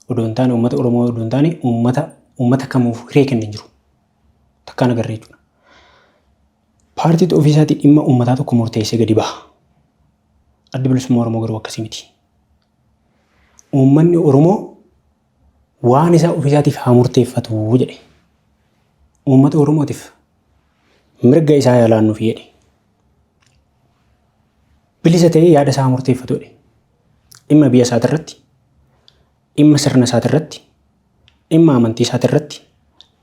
odoo hin taane uummata Oromoo odoo hin taane uummata kamuuf hiree kennan jiru. Takkaan agarree jechuudha. Paartii ofiisaatii dhimma uummataa tokko murteessee gadi baha. Adda bilisummaa Oromoo garuu akkasii miti. Uummanni Oromoo waan isaa ofiisaatiif haa murteeffatu jedhe. Uummata Oromootiif mirga isaa yaa laannuuf jedhe. Bilisa ta'ee yaada isaa murteeffatu jedhe. Dhimma biyya isaati irratti, dhimma sirna isaati irratti, dhimma amantii isaati irratti,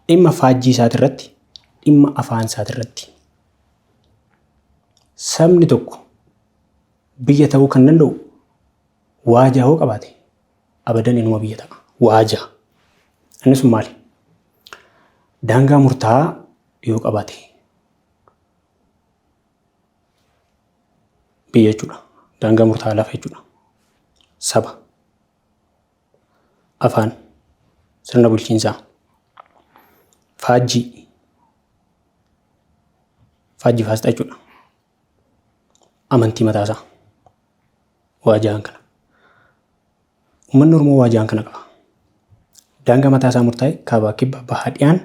dhimma faajjii isaati irratti, dhimma afaan isaati irratti. Sabni tokko biyya ta'uu kan danda'u waajaa hoo qabaate abadan inuma biyya ta'a. Waajaa. Innis maali? Daangaa murtaa'aa yoo qabaate biyya jechuudha. Daangaa murtaa'aa lafa jechuudha. Saba, afaan, sirna bulchiinsaa, faajjii faasxaa jechuudha. amantii mataasaa. Waajjaan kana. Uummanni Oromoo waajjaan kana qaba. Daangaa mataasaa murtaa'e kaabaa kibba bahaa dhiyaan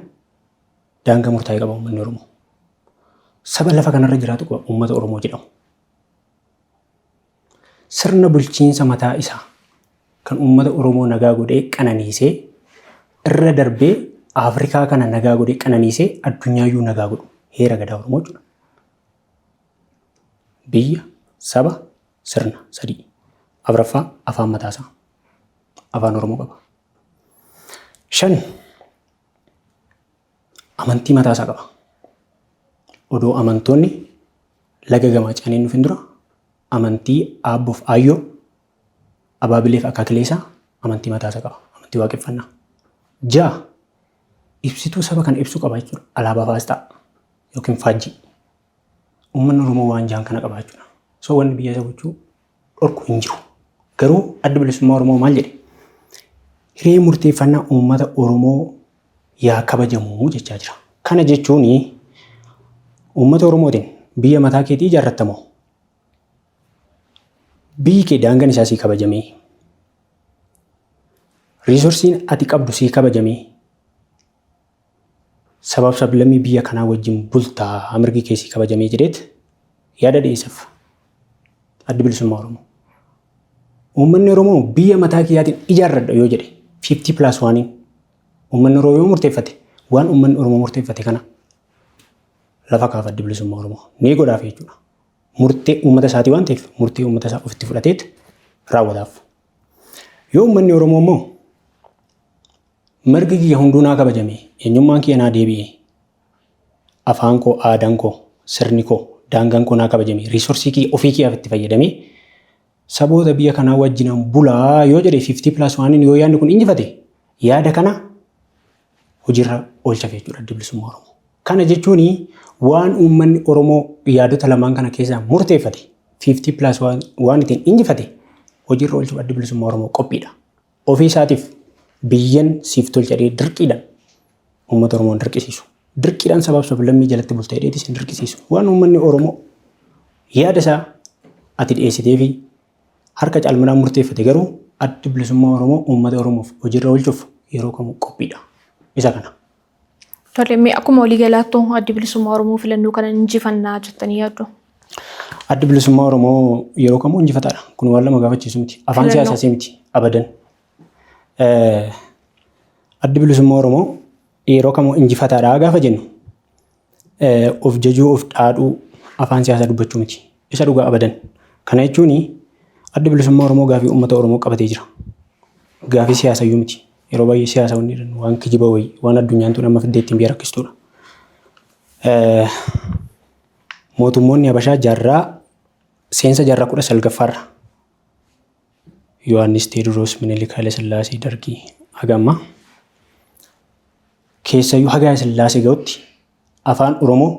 daangaa murtaa'e qaba uummanni Oromoo. Saba lafa kanarra jiraatu qaba uummata Oromoo jedhamu. Sirna bulchiinsa mataa isaa kan uummata Oromoo nagaa godhee qananiisee irra darbee Afrikaa kana nagaa godhee qananiisee addunyaayyuu nagaa godhu heera gadaa Oromoo jechuudha. Biyya, saba, sirna sadii. Afuraffaa afaan mataasaa. Afaan Oromoo qaba. 5 amantii mataasaa qaba. Odoo amantoonni laga gamaa ce'anii dhufin dura amantii aabboof aayyoo abaabileef akaakileesaa amantii mataasaa qaba. Amantii waaqeffannaa. 6 ibsituu saba kana ibsuu qaba jechuudha. Alaabaa faasxaa yookiin faajjii. Uummanni Oromoo waan jaan kana qaba jechuudha. So wanni biyya isa gochuu dhorku hin jiru. Garuu adda bilisummaa Oromoo maal jedhe? Hiree murteeffannaa uummata Oromoo yaa kabajamu jechaa jira. Kana jechuun uummata Oromootiin biyya mataa keetii ijaarrattamoo? Biyyi kee daangaan isaa sii kabajamee? Riisorsiin ati qabdu sii kabajamee? Sabaaf sablammii biyya kanaa wajjin bultaa mirgi kee sii kabajamee jedheet yaada dhiyeessaaf. Adda bilisummaa Oromoo. Uummanni Oromoo biyya mataa keetiin ijaarradha yoo jedhe 50+1 uummanni Oromoo yoo murteeffate waan uummanni Oromoo murteeffate kana lafa kaaf adda bilisummaa Oromoo ni godhaaf jechuudha. Murtee uummata isaatii waan ta'eef murtee uummata isaa ofitti fudhateet raawwataaf. Yoo uummanni Oromoo immoo mirgi kiyya hunduu naa kabajame eenyummaan kiyya naa deebi'e afaan koo aadaan koo sirni koo daangaan koo naa kabajame riisorsii kiyya ofii kiyyaaf itti fayyadamee saboota biyya kanaa wajjinan bulaa yoo jedhe 50+1 yoo yaadni kun injifate yaada kana hojiirra oolcha jechuudha adda bilisummaa Oromoo. Kana jechuun waan uummanni Oromoo yaadota lamaan kana keessaa murteeffate 50+1 waan ittiin injifate hojiirra oolchuuf adda bilisummaa Oromoo qophiidha. Ofii isaatiif biyyan siif tolchadhee dirqiidhaan uummata Oromoon dirqisiisu. Dirqiidhaan sabaaf sablammii jalatti bultee dheetis hin dirqisiisu. Waan uummanni Oromoo yaada isaa ati dhiyeessitee fi harka caalminaan murteeffate garuu adda bilisummaa Oromoo uummata Oromoof hojiirra oolchuuf yeroo kamuu qophiidha. Isa kana. Tole akkuma walii galaattu adda bilisummaa Oromoo filannoo kana injifannaa jettanii yaaddu? Adda bilisummaa Oromoo yeroo kamuu injifataadha. Kun waan lama gaafachiisu miti. Afaan siyaasaa miti. Abadan. Adda bilisummaa Oromoo yeroo kamuu injifataadha gaafa jennu of jajuu of dhaadhuu afaan siyaasaa dubbachuu miti. Isa dhugaa abadan. Kana jechuun adda bilisummaa Oromoo gaafii uummata Oromoo qabatee jira. Gaafii siyaasayyuu miti. Yeroo baay'ee siyaasa waan kijiba wayii waan addunyaan tun amma fidee ittiin biyya rakkistuudha. Mootummoonni Habashaa jaarraa seensa jaarraa 19ffaarra Yohaannis Teediroos Minilik Haile Sillaasee Dargii haga ammaa keessayyuu haga Haile Sillaasee ga'utti afaan Oromoo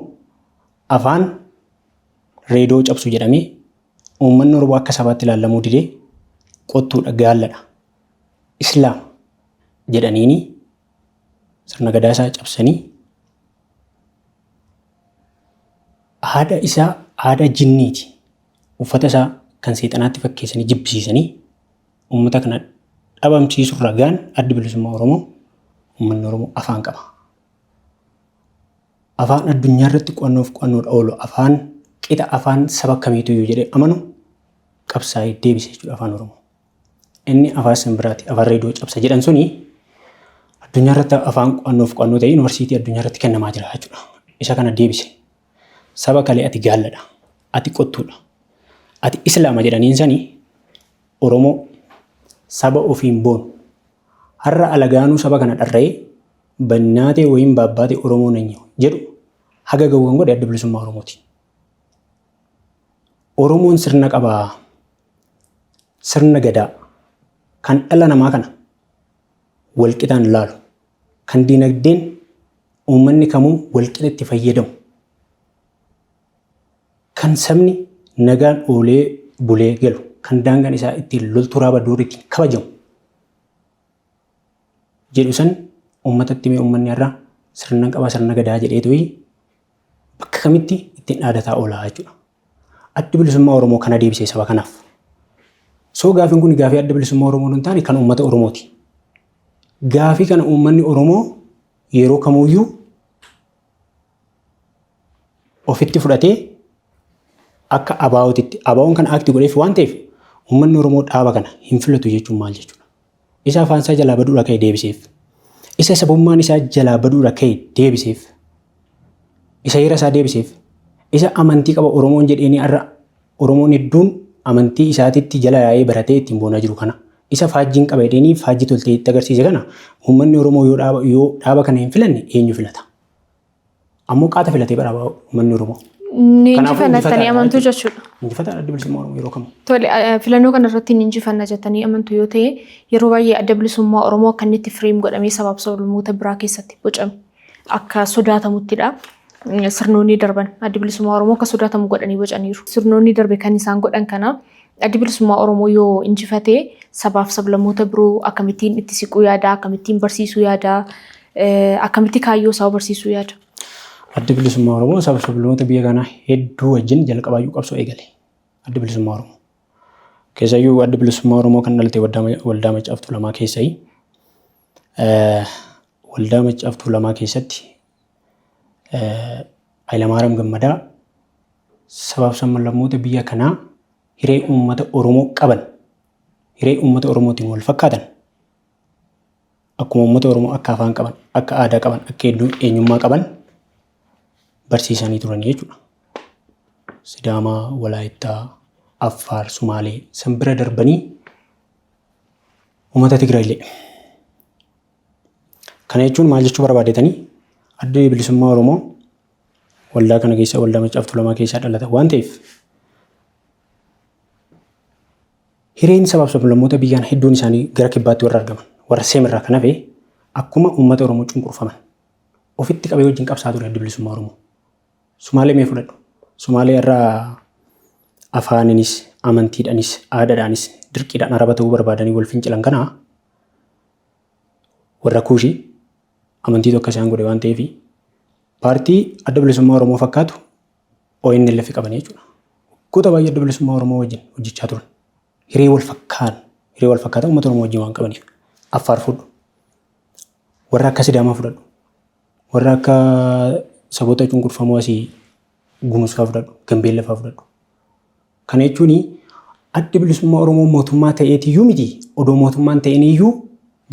afaan reedoo cabsu jedhamee uummanni Oromoo akka sabaatti ilaalamuu didee qottuudha gaalladha. Islaam jedhaniini sirna gadaa isaa cabsanii aadaa isaa aadaa jinniiti. Uffata isaa kan seexanaatti fakkeessanii jibbisiisanii uummata kana dhabamsiisurra gaan adda bilisummaa Oromoo uummanni Oromoo afaan qaba. Afaan addunyaa irratti qo'annoof qo'annoodha oolu afaan qixa afaan saba kamiitu yoo jedhee amanu qabsaa'ee deebise jechuudha afaan Oromoo. Inni afaan simbiraati afaan reedoo cabsa jedhan suni addunyaa irratti afaan qo'annoof qo'annoo ta'e yuunivarsiitii addunyaa irratti kennamaa jira jechuudha. Isa kana deebise. Saba kalee ati gaalladha. Ati qottuudha. Ati islaama jedhaniin sanii Oromoo saba ofiin boonu. Har'a alagaanuu saba kana dharra'ee bannaatee wayiin baabbaatee Oromoo nanyoo jedhu haga ga'u kan godhe adda bilisummaa Oromooti. Oromoon sirna qabaa. Sirna gadaa kan dhala namaa kana walqixaan laalu kan diinagdeen uummanni kamuu walqixa itti fayyadamu kan sabni nagaan oolee bulee galu kan daangaan isaa ittiin loltuu raaba durii ittiin kabajamu jedhu san uummatatti mee uummanni irraa sirna qabaa sirna gadaa jedhee bakka kamitti ittiin dhaadataa oolaa jechuudha. adda bilisummaa Oromoo kana deebisee saba kanaaf. So gaafiin kun gaafii adda bilisummaa Oromoo hin taane kan uummata Oromooti. Gaafii kana uummanni Oromoo yeroo kamuyyuu ofitti fudhatee akka abaa'ootitti abaa'oon kan akti godheef waan ta'eef uummanni Oromoo dhaaba kana hin filatu jechuun maal jechuudha. Isa afaan isaa jalaa baduudha ka'e deebiseef. Isa sabummaan isaa jalaa baduudha ka'e deebiseef. Isa heera isaa deebiseef. Isa amantii qaba Oromoon jedheenii har'a Oromoon hedduun amantii isaatitti jala yaa'ee baratee ittiin boonaa jiru kana. Isa faajjiin qaba jedheenii faajjii toltee itti agarsiise kana uummanni Oromoo yoo dhaaba kana hin filanne eenyu filata? Ammoo qaata filatee bara uummanni Oromoo. Ni injifannattanii amantuu jechuudha. Injifata adda bilisummaa Oromoo yeroo kamu. Tole filannoo kana irratti ni injifanna jettanii amantuu yoo ta'e yeroo baay'ee adda bilisummaa Oromoo akka inni itti firiim godhamee sabaaf sablammoota biraa keessatti bocame akka sodaatamuttidha. Sirnoonni darban adda bilisummaa Oromoo akka sodaatamu godhanii bocaniiru. Sirnoonni darbe kan isaan godhan kana adda bilisummaa Oromoo yoo injifatee sabaaf sablammoota biroo akkamittiin itti siquu yaada, akkamittiin barsiisuu yaada, akkamitti kaayyoo isaa barsiisuu yaada. Adda bilisummaa Oromoo sabaaf sablammoota biyya kanaa hedduu wajjin jalqabaayyuu qabsoo eegale. Adda bilisummaa Oromoo. Keessayyuu adda bilisummaa Oromoo kan dhalatee waldaa Maccaaf Tuulamaa keessatti waldaa Maccaaf Tuulamaa keessatti Hayilamaariyaam Gammadaa sabaaf sablammoota biyya kanaa hiree uummata Oromoo qaban hiree uummata Oromootiin wal fakkaatan akkuma uummata Oromoo akka afaan qaban akka aadaa qaban akka eenyummaa qaban barsiisanii turan jechuudha. Sidaamaa, Walaayittaa, Affaar, Sumaalee san bira darbanii uummata Tigraayillee. Kana jechuun maal jechuu barbaadetanii adda bilisummaa Oromoo waldaa kana keessa waldaa Maccaaf Tuulamaa keessaa dhalata waan ta'eef hireen sabaaf sablammoota biyya kanaa hedduun isaanii gara kibbaatti warra argaman warra seemirraa kan hafe akkuma uummata Oromoo cunqurfaman ofitti qabee wajjin qabsaa ture adda bilisummaa Oromoo. Sumaalee mee fudhadhu. Sumaalee irraa afaaninis amantiidhaanis aadaadhaanis dirqiidhaan araba ta'uu barbaadanii wal fincilan kana warra kuushii amantii tokko isaan godhe waan ta'eef paartii adda bilisummaa Oromoo fakkaatu ONLF qabanii jechuudha. Goota baay'ee adda bilisummaa Oromoo wajjin hojjechaa turan. Hiree wal fakkaatan uummata Oromoo wajjin waan qabaniif Affaar fudhu. Warra akka Sidaamaa fudhadhu. Warra akka saboota cunqurfamoo asii Gumuuzfaa fudhadhu. Gambeellafaa fudhadhu. Kana jechuun adda bilisummaa Oromoo mootummaa ta'eetiyyuu miti odoo mootummaan ta'iniyyuu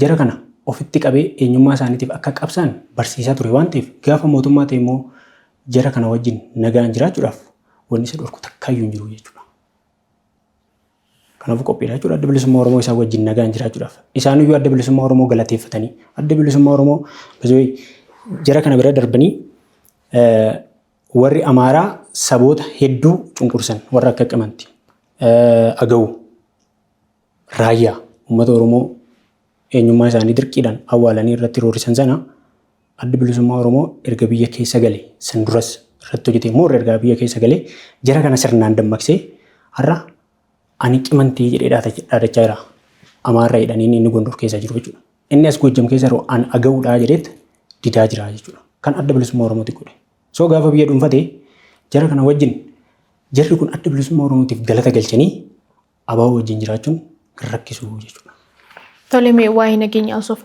jara kana ofitti qabee eenyummaa isaaniitiif akka qabsaan barsiisaa ture waan ta'eef gaafa mootummaa ta'e immoo jara kana wajjin nagaan jiraachuudhaaf wanni isa dhorku takkaayyuu hin jiru jechuudha. Kanaafuu qophiidha jechuudha adda bilisummaa Oromoo isaa wajjin nagaan jiraachuudhaaf. Isaaniyyuu adda bilisummaa Oromoo galateeffatanii adda bilisummaa Oromoo jara kana bira darbanii warri Amaaraa saboota hedduu cunqursan warra akka Qimanti, Agawuu, Raayyaa uummata Oromoo eenyummaa isaanii dirqiidhaan awwaalanii irratti roorisan sana adda bilisummaa Oromoo erga biyya keessa galee san duras irratti hojjetee immoo erga biyya keessa galee jara kana sirnaan dammaqsee har'a ani Qimantii jedhee dhaadachaa jira. Amaarraa jedhanii inni Gondor keessa jiru jechuudha. Inni as Gojjam keessa jiru ani Agawuudhaa jedheet didaa jira jechuudha. Kan adda bilisummaa Oromooti godhe. So gaafa biyya dhuunfatee jara kana wajjin jarri kun adda bilisummaa Oromootiif galata galchanii abaa'oo wajjin jiraachuun rakkisuu jechuudha. Tole mee waa'ee nageenyaa osoof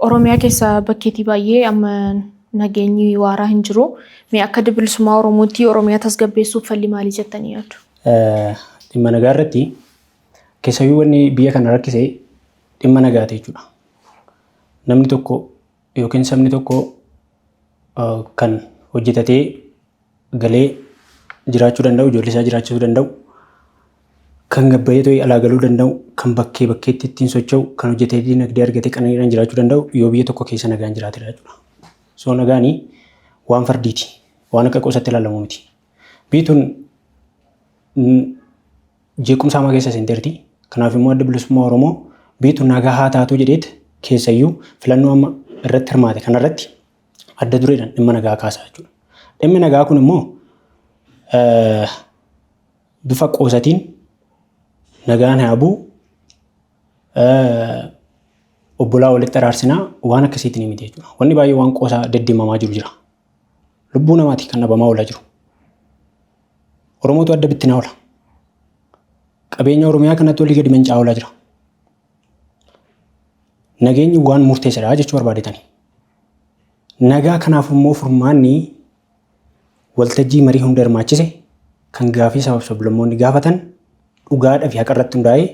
Oromiyaa keessa bakkeetii baay'ee amma nageenyi waaraa hin jiru. Mee akka adda bilisummaa Oromootti Oromiyaa tasgabbeessuuf falli maalii jettanii yaaddu? Dhimma nagaa irratti keessayyuu wanni biyya kana rakkisee dhimma nagaa ta'e jechuudha. Namni tokko yookiin sabni tokko kan hojjetatee galee jiraachuu danda'u, ijoollee isaa jiraachisuu danda'u, kan gabbayee ta'ee alaa galuu danda'u, kan bakkeetti ittiin socho'u, kan hojjetee dinagdee argatee qananiidhaan jiraachuu danda'u yoo biyya tokko keessa nagaan jiraatedha jechuudha. So nagaanii waan fardiiti, waan akka qosaatti ilaalamu miti. Biyyi tun jeequmsa hamaa keessa seenteerti. Kanaaf immoo adda bilisummaa Oromoo biyyi tun nagaa haa taatu jedheet keessayyuu filannoo amma irratti hirmaate kanarratti adda dureedhaan dhimma nagaa kaasaa jechuudha. Dhimmi nagaa kun immoo bifa qoosatiin nagaan haa bu'u obbolaa walitti araarsinaa waan akkasiitiin miti jechuudha. Wanni baay'ee waan qoosaa deddeemamaa jiru jira. Lubbuu namaati kan dhabamaa oolaa jiru. Oromootu adda bittinaa oola. Qabeenya Oromiyaa kanatti olii gadi manca'aa oolaa jira. Nageenyi waan murteessaadha jechuu barbaadetani. Nagaa kanaaf immoo furmaanni waltajjii marii hunda hirmaachise kan gaafii sabaaf sablammoonni gaafatan dhugaadhaa fi haqa irratti hundaa'ee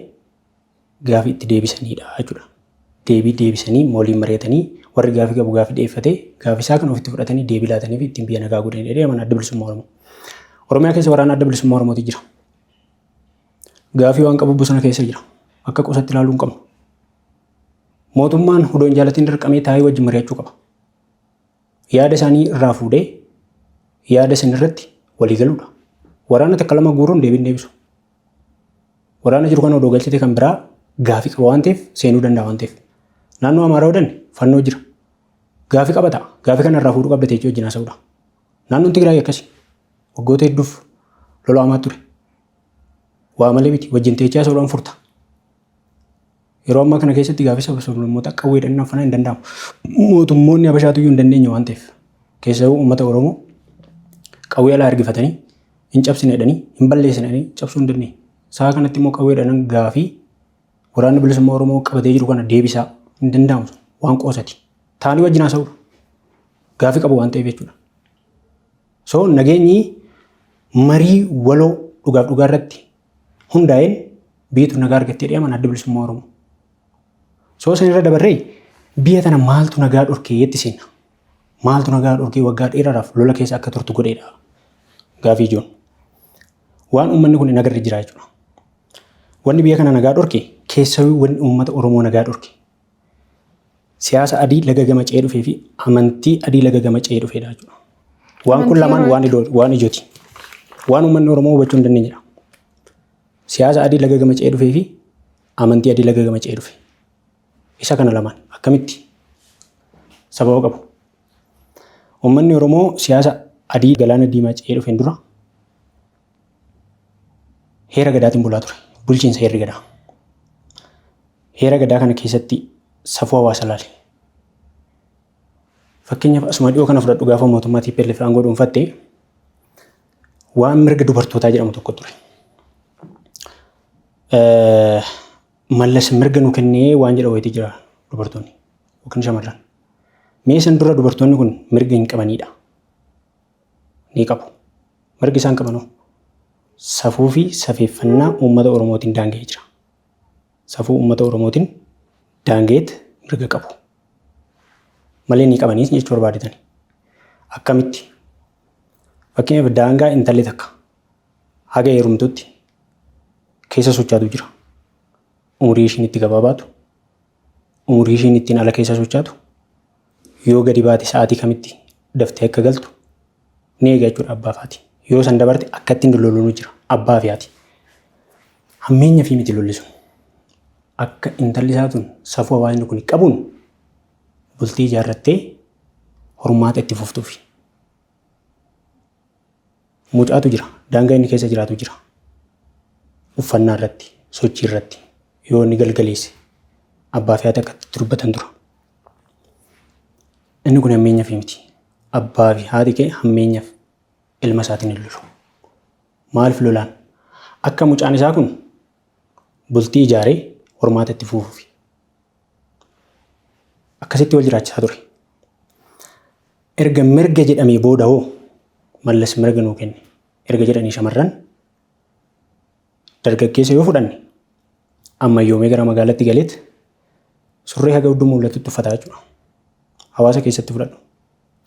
gaafii itti deebisanidha jechuudha. Deebii deebisanii waliin mari'atanii warri gaafii qabu gaafii dhiyeeffatee gaafii isaa kan ofitti fudhatanii deebii laatanii fi ittiin biyya nagaa godhanii deeman adda bilisummaa Oromoo. Oromiyaa keessa waraana adda bilisummaa Oromooti jira. Gaafii waan qabu bosona keessa jira. Akka qusatti ilaaluu hin qabnu. Mootummaan odoo hin jaalatiin dirqamee taa'ee wajjin mari'achuu qaba. Yaada isaanii irraa fuudhee yaada isin irratti walii galuudha. Waraana takka lama guuruun deebiin deebisu. Waraana jiru kana odoo galchite kan biraa gaafii qaba waan ta'eef seenuu danda'a waan ta'eef. Naannoo Amaaraa odanne fannoo jira. Gaafii qaba ta'a. Gaafii kana irraa fuudhuu qabda teechee wajjin haasa'uudha. Naannoon Tigraay akkasii. Waggoota hedduuf lola hamaa ture. Waa malee miti wajjin teechee haasa'uudhaan furta. Yeroo ammaa kana keessatti gaafii sablammoota qawweedhaan naffana hin danda'amu. Mootummoonni Habashaatu iyyuu hin dandeenye waan ta'eef. Keessawuu uummata Oromoo qawwee alaa ergifatanii hin cabsine jedhanii hin balleessine jedhanii cabsuu hin dandeenye. Sa'a kanatti immoo qawweedhaan gaafii waraanni bilisummaa Oromoo qabatee jiru kana deebisaa hin danda'amu waan qoosati. Taanii wajjin haasa'uudha. Gaafii qabu waan ta'eef jechuudha. So nageenyi marii waloo dhugaaf dhugaa irratti hundaa'een biyya nagaa argattee deeman adda bilisummaa Oromoo. So san irra dabarree biyya tana maaltu nagaa dhorkee yetti seenna. Maaltu nagaa dhorkee waggaa dheeraadhaaf lola keessa akka turtu godheedha. Gaafii ijoon. Waan uummanni kun hin agarre jira jechuudha. Wanni biyya kana nagaa dhorkee keessawuu wanni uummata Oromoo nagaa dhorkee. Siyaasa adii laga gama ce'ee dhufee fi amantii adii laga gama ce'ee dhufeedha jechuudha. Waan kun lamaan waan ijooti. Waan uummanni Oromoo hubachuu hin dandeenyedha. Siyaasa adii laga gama ce'ee dhufee fi amantii adii laga gama ce'ee dhufe. Isa kana lamaan akkamitti sababa qabu. Uummanni Oromoo siyaasa adii galaana diimaa ce'ee dhufeen dura heera gadaatiin bulaa ture. Bulchiinsa heerri gadaa. Heera gadaa kana keessatti safuu hawaasa laale. Fakkeenyaaf asuma dhiyoo kana fudhadhu gaafa mootummaa TPLF aangoo dhuunfatte waan mirga dubartootaa jedhamu tokko ture. Mallas mirga nu kennee waan jedha wayitii jira dubartoonni yookiin shamarran. Mee san dura dubartoonni kun mirga hin qabanidha. Ni qabu. Mirgi isaan qabanoo safuu fi safeeffannaa uummata Oromootiin daanga'ee jira. Safuu uummata Oromootiin daanga'eet mirga qabu. Malee ni qabaniis jechuu barbaadetani. Akkamitti? Fakkeenyaaf daangaa intalli takka haga heerumtutti keessa sochaatu jira. Umurii ishiin itti gabaabaatu, umurii ishiin ittiin ala keessa sochaatu, yoo gadi baate sa'aatii kamitti daftee akka galtu ni eega jechuudha abbaa faati. Yoo san dabarte akka ittiin lolluun jira abbaa fi haati. Hammeenya fi miti lollisu. Akka intalli isaatuun safuu hawaasni kun qabuun bultii ijaarrattee hormaata itti fuftuufi. Mucaatu jira. Daangaa inni keessa jiraatu jira. Uffannaa irratti, sochii irratti yoo inni galgaleesse abbaa fi haati akka itti dubbatan dura. Inni kun hammeenyaaf miti. Abbaa fi haati kee hammeenyaaf ilma isaatiin hin lolu. Maaliif lolaan? Akka mucaan isaa kun bultii ijaaree hormaata itti fufuufi. Akkasitti wal jiraachisaa ture. Erga mirga jedhamee booda hoo mallas mirga nuu kenne. Erga jedhanii shamarran dargaggeessa yoo fudhanne ammayyoomee gara magaalaatti galeet surree haga hudduu mul'atutti uffataa jechuudha. Hawaasa keessatti fudhadhu.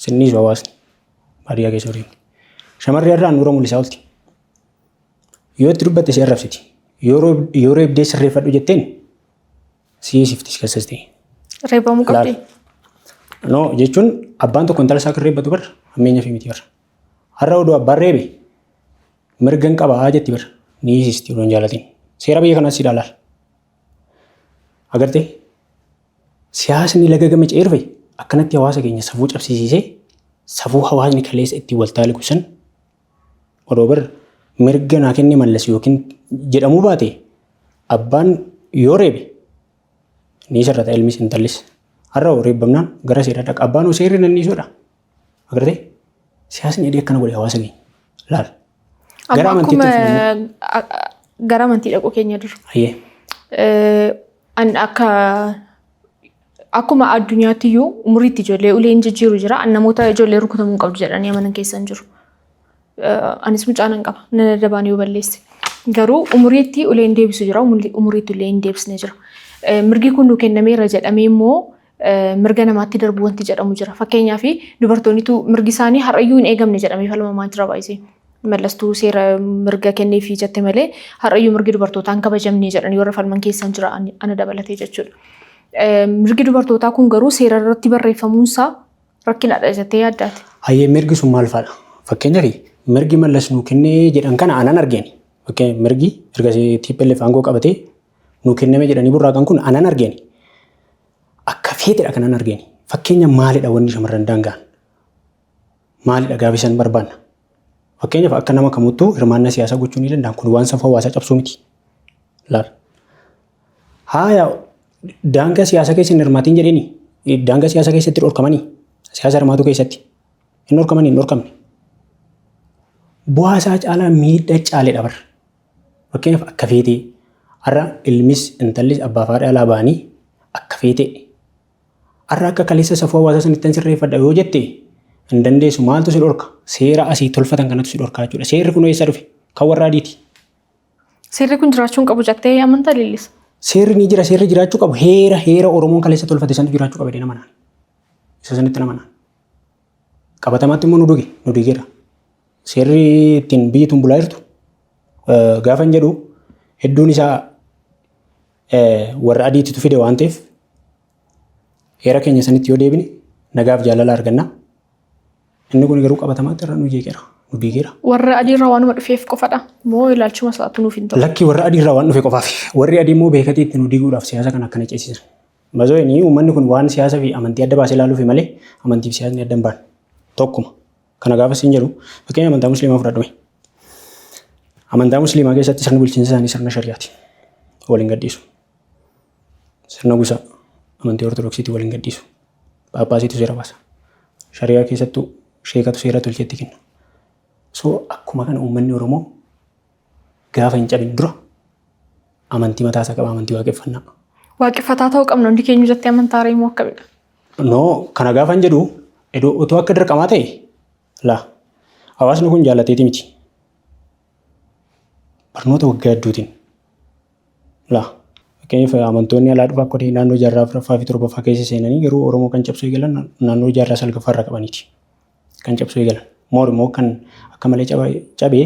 Sinniisu hawaasni baadiyyaa keessa horiin. Shamarree irraan nura mul'isaa oolti. Yoo itti dubbatte si arrabsiti. Yoo reebdee sirreeffadhu jetteen si'eessiftis keessas ta'e. Reebamuu qabdi. No jechuun abbaan tokko intala isaa kan reebbatu barra hammeenyaaf miti barra. Har'a oduu abbaan reebe mirga hin qabaa jetti barra ni hiisisti odoo hin jaalatin. Seera biyya kanaas si ilaalaal. Agartee siyaasni laga gama ce'ee dhufe akkanatti hawaasa keenya safuu cabsiisee safuu hawaasni kaleessa ittiin wal taaliqu san odoo barra mirga naa kennee mallas yookiin jedhamuu baate abbaan yoo reebe ni sarrata ilmis intallis. Har'a reebbamnaan gara seeraa dhaqa. Abbaan seerri nanniisuudha. Agartee siyaasni adii akkana godhe hawaasa keenya laal. Gara amantii dhaquu keenya dura. Akkuma addunyaatti iyyuu umuriitti ijoollee uleen jijjiiru jira. Namoota ijoollee rukutamuu qabdu jedhanii amanan keessan jiru. Anis mucaan qaba. Nana dabaan yoo balleesse. Garuu umuriitti uleen deebisu jira. Umuriitti ulee hin deebisne jira. Mirgi kun nu kennameera jedhamee immoo mirga namaatti darbu wanti jedhamu jira. Fakkeenyaaf dubartoonnitu mirgi isaanii har'ayyuu hin eegamne jedhamee falmamaa jira baay'isee. Mallastuu seera mirga kenneefii jette malee har'ayyuu mirgi dubartootaa hin kabajamne jedhanii warra falman keessan jira ana dabalatee jechuudha. Mirgi dubartootaa kun garuu seera irratti barreeffamuunsaa rakkinaadha jettee yaaddaati. Hayyee mirgi sun maal faadha? Fakkeenyaaf mirgi mallas nuu kennee jedhan kana anan argeeni. Fakkeenyaaf mirgi erga TPLF aangoo qabatee nuu kenname jedhanii burraaqan kun anan argeeni. Akka feetedha kanan argeeni. Fakkeenya maalidha wanni shamarran daangaan? Maalidha gaafa isaan barbaanna? Fakkeenyaaf akka nama kamuttuu hirmaannaa siyaasaa gochuu ni danda'an kun waan safuu hawaasaa cabsuu miti. Laal. Haa daangaa siyaasaa keessa hin hirmaatiin jedheni daangaa siyaasaa keessatti dhorkamanii siyaasa hirmaatu keessatti hin dhorkamanii hin dhorkamne. Bu'aa isaa caalaa miidhaa caalee dhabar. Fakkeenyaaf akka feetee har'a ilmis intallis abbaa fi haadha alaa ba'anii akka feetee har'a akka kaleessa safuu hawaasaa sanatti sirreeffadha yoo jette hin dandeessu maaltu si dhorka seera asii tolfatan kanatu si dhorkaa jechuudha. Seerri kun eessa dhufe kan warra adiiti. Seerri kun jiraachuun qabu jettee amantaa leellisa. Seerri ni jira seerri jiraachuu qabu heera Oromoon kaleessa tolfate sanatu jiraachuu qaba jedhee namanaan. Isa sanitti namanaan. Qabatamaatti immoo nu dugeera. Seerri ittiin biyyi tun bulaa jirtu gaafa hin jedhu hedduun isaa warra adiititu fide waan ta'eef heera keenya sanitti yoo deebine nagaaf jaalala arganna. Inni kun garuu qabatamaatti irra nu diigeera. Warra adiirraa waanuma dhufeef qofadha moo ilaalchuma isaatu nuuf hin ta'u? Lakki warra adiirraa waan dhufe qofaaf warri adii immoo beekatii itti nu diiguudhaaf siyaasa kana akkana ceesisan. Mazooyinii uummanni kun waan siyaasaa fi amantii adda baasee ilaaluufi malee amantii fi siyaasni adda hin baane tokkuma. Kana gaafa siin jedhu fakkeenya amantaa musliimaa fudhadhume. Amantaa musliimaa keessatti sirni bulchiinsa isaanii sirna shariyaati. Waliin gadhiisu. Sirna gusaa amantii ortodoksiitii waliin gadhiisu. Paappaasiitu seera baasa. Shariyaa keessattuu sheekatu seera tolcheetti kenna. So akkuma kana uummanni Oromoo gaafa hin cabin dura amantii mataasaa qaba amantii waaqeffannaa. Waaqeffataa ta'uu qabna hundi keenya jettee amantaa reemuu akkamidha? No kana gaafa hin jedhu otoo akka dirqamaa ta'e laa hawaasni kun jaallateeti miti. Barnoota waggaa hedduutiin laa fakkeenyaaf amantoonni alaa dhufa akka naannoo jaarraa afuraffaa fi torbaffaa keessa seenanii garuu Oromoo kan cabsuu eegalan naannoo jaarraa salgaffaa irra qabaniiti. Kan cabsuu eegalan. Moorimmoo kan akka malee cabee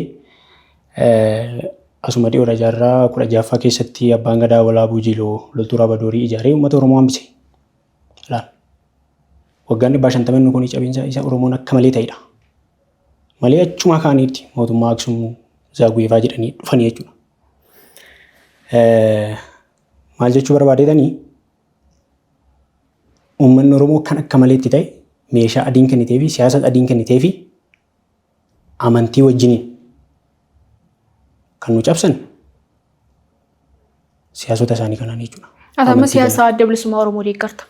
asuma dhiyoodha jaarraa 16ffaa keessatti abbaan gadaa walaabuu jiloo loltuu Raabadoorii ijaaree uummata Oromoo hambise. Laal. Waggaan 150 kun cabiinsa isa Oromoon akka malee ta'edha. Malee achuma kaaniitti mootummaa Aksum Zaaguweefaa jedhanii dhufanii jechuudha. Maal jechuu barbaadeetanii uummanni Oromoo kan akka maleetti ta'e meeshaa adiin kennitee fi siyaasa adiin kennitee fi amantii wajjiniin kan nu cabsan siyaasota isaanii kanaan jechuudha. Atama siyaasa adda bilisummaa Oromoo deeggarta.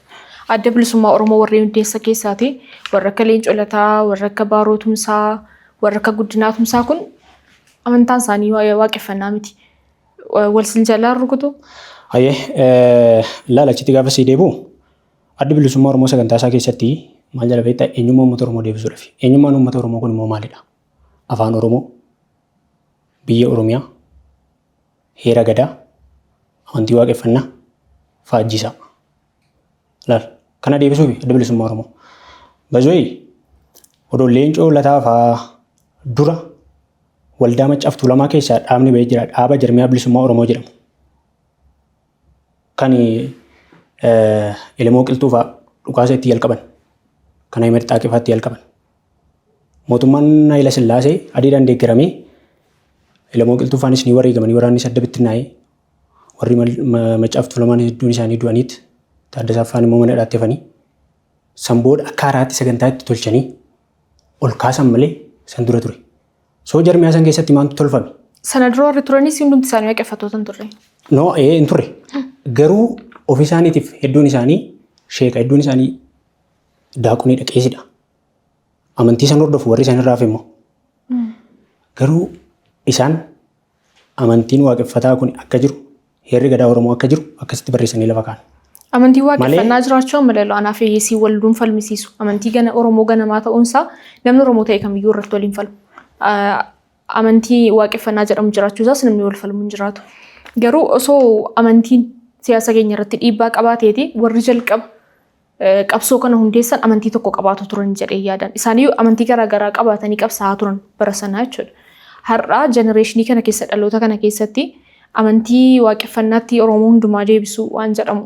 Adda bilisummaa Oromoo warreen hundeessa keessaati warra akka Leencoo Lataa, warra akka Baaroo Tumsaa, warra akka Guddinaa Tumsaa kun amantaan isaanii waaqeffannaa miti. Walsil jalaan rukutu. Hayyee laalachitti gaafa sii deebi'u adda bilisummaa Oromoo sagantaa isaa keessatti maal jala beektaa eenyummaa uummata Oromoo deebisuudhaaf. Eenyummaan uummata Oromoo kun immoo maalidha? Afaan Oromoo, biyya Oromiyaa, heera gadaa, amantii waaqeffannaa, faajjisaa. Laal kana deebisuufi adda bilisummaa Oromoo. Bazooyi odoo Leencoo Lataa fa'aa dura waldaa Maccaaf Tuulamaa keessaa dhaabni bahee jira. Dhaaba Jarmiyaa Bilisummaa Oromoo jedhamu. Kan Elemoo Qilxuu fa'aa dhukaasa itti jalqaban. Kan Ahimad Xaaqifaa itti jalqaban. Mootummaan Hayila Sillaasee adiidhaan deeggaramee Elemoo Qilxuu fa'aanis ni wareegamanii waraannis adda bittinnaa'ee warri Maccaaf Tuulamaan hedduun isaanii du'aniit Taaddasaa Faan immoo mana hidhaatti hafanii sanbooda akka haaraatti sagantaa itti tolchanii ol kaasan malee san dura ture. Soo jarmiyaa san keessatti maaltu tolfame? Sana dura warri turanis hundumti isaanii waaqeffattoota hin turre. No hin turre. Garuu ofii isaaniitiif hedduun isaanii sheeka hedduun isaanii daaqunii dhaqeessidha. Amantii san hordofu warri isaan irraa hafe immoo. Garuu isaan amantiin waaqeffataa kun akka jiru heerri gadaa Oromoo akka jiru akkasitti barreessanii lafa kaa'an. Amantii waaqeffannaa jiraachuu malaloo anaaf eeyyisii walduun falmisiisu. Amantii gana Oromoo ganamaa ta'uunsaa namni Oromoo ta'e kamiyyuu irratti waliin falmu. Amantii waaqeffannaa jedhamu jiraachuusaas namni wal falmu hin jiraatu. Garuu osoo amantiin siyaasa keenya irratti dhiibbaa qabaateeti warri jalqaba qabsoo kana hundeessan amantii tokko qabaatu turan jedhee yaadan. Isaaniyyuu amantii garaagaraa qabaatanii qabsaa'aa turan bara sanaa jechuudha. Har'aa jenereeshinii kana keessa dhaloota kana keessatti amantii waaqeffannaatti Oromoo hundumaa deebisuu waan jedhamu.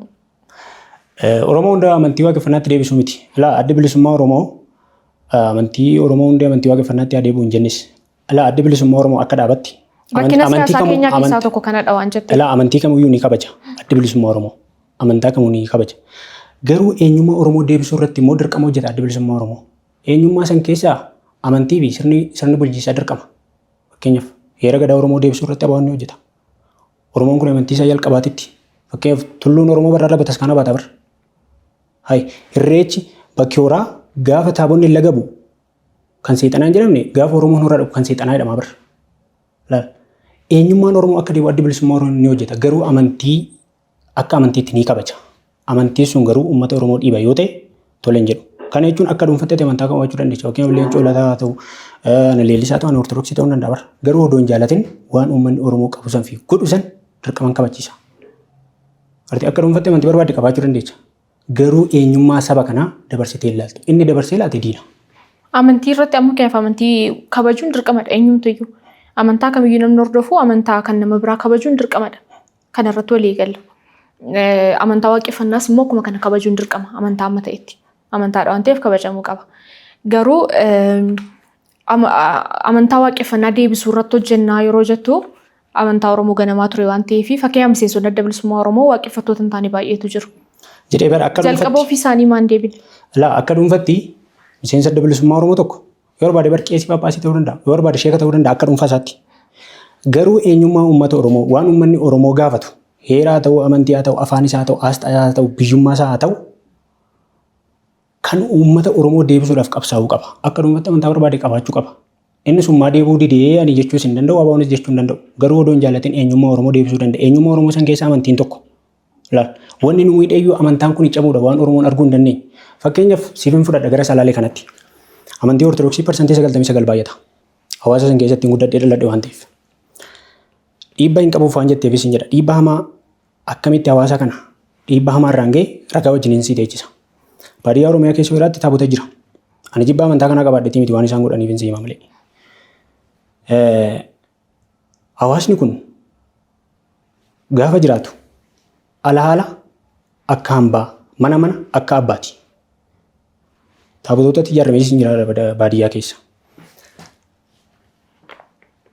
Oromoo hunda amantii waaqeffannaatti deebisuu miti. Adda bilisummaa Oromoo amantii Oromoo hundi amantii waaqeffannaatti adeemuu hin jennis. Adda bilisummaa Oromoo akka dhaabatti. Bakkina siyaasaa keenyaa keessaa tokko kanadha waan jettee. Amantii kamiyyuu ni kabaja. Adda bilisummaa Oromoo amantaa kamuu ni kabaja. Garuu eenyummaa Oromoo deebisuu irratti immoo dirqama hojjeta adda bilisummaa Oromoo. Eenyummaa san keessaa amantii fi sirni bulchiinsaa dirqama. Fakkeenyaaf heera gadaa Oromoo deebisuu irratti abaan ni hojjeta. Oromoon kun amantii isaa jalqabaatitti. Fakkeenyaaf tulluun Oromoo barraa dhaabbatas kana baata bara. Irreechi bakki horaa gaafa taabonni laga bu'u kan seexanaa hin jedhamne gaafa Oromoon horaa dhabu kan seexanaa jedhama bara. Eenyummaan Oromoo akka deebi'u adda bilisummaa Oromoo ni hojjeta. Garuu amantii akka amantiitti ni kabaja. Amantiin sun garuu uummata Oromoo dhiiba yoo ta'e tole hin jedhu. Kana jechuun akka dhuunfaatti amantaa qabachuu dandeessa. Fakkeenyaaf Leencoo Lataa haa ta'u, Leellisaa ta'u, Ortodoksii ta'uu danda'a bara. Garuu odoo hin jaalatin waan uummanni Oromoo qabu san fi godhu san dirqaman kabachiisa. Akka dhuunfaatti amantii barbaadde qabaachuu dandeessa. Garuu eenyummaa saba kanaa dabarsitee ilaaltu. Inni dabarsee laate diina. Amantii irratti amma kanaaf amantii kabajuun dirqamadha eenyumtuyyuu. Amantaa kamiyyuu namni hordofu amantaa kan nama biraa kabajuun dirqamadha. Kana irratti walii galla. Amantaa waaqeffannaas immoo akkuma kana kabajuun dirqama amantaa amma ta'etti. Amantaadha waan ta'eef kabajamuu qaba. Garuu amantaa waaqeffannaa deebisuu irratti hojjennaa yeroo jettu amantaa Oromoo ganamaa ture waan ta'eef fakkeenyaaf miseensonni adda bilisummaa Oromoo waaqeffattoota hin taane baay'eetu jiru. Jalqaba ofii isaanii maan deebine? Akka dhuunfatti miseensa adda bilisummaa Oromoo tokko yoo barbaade barqeessi paappaasii ta'uu danda'a. Yoo barbaade sheeka ta'uu danda'a akka dhuunfaa isaatti. Garuu eenyummaa uummata Oromoo waan uummanni Oromoo gaafatu heeraa ta'uu, amantii haa ta'u, afaan isaa haa ta'u, aasxaa haa ta'u, biyyummaa isaa haa ta'u kan uummata Oromoo deebisuudhaaf qabsaa'uu qaba. Akka dhuunfatti amantaa barbaade qabaachuu qaba. Inni sun maa deebuu didee ani jechuus hin danda'u, abaawonis jechuu hin danda'u. Garuu odoo hin jaallatin eenyummaa Oromoo deebisuu danda'a. Eenyummaa Oromoo san keessa amantiin tokko. Wanni nu miidheeyyuu amantaan kun cabuudha waan Oromoon arguu hin dandeenye. Fakkeenyaaf siifin fudhadha gara Salaalee kanatti. Amantii Ortodoksii parsantii 99 baay'ata. Hawaasa san keessatti hin guddadhee dhaladhe waan ta'eef. Dhiibbaa hin qabuuf waan jetteefis hin jedha. Dhiibbaa hamaa akkamitti hawaasa kana dhiibbaa hamaa irraan ga'e ragaa wajjin si teechisa. Baadiyyaa Oromiyaa keessa biraatti taabota jira. Ani jibbaa amantaa kanaa qabaadheetii miti waan isaan godhaniif hin siima malee. Hawaasni kun gaafa jiraatu alaala akka hambaa mana akka abbaati. Taabotatti ijaaramees hin jira baadiyyaa keessa.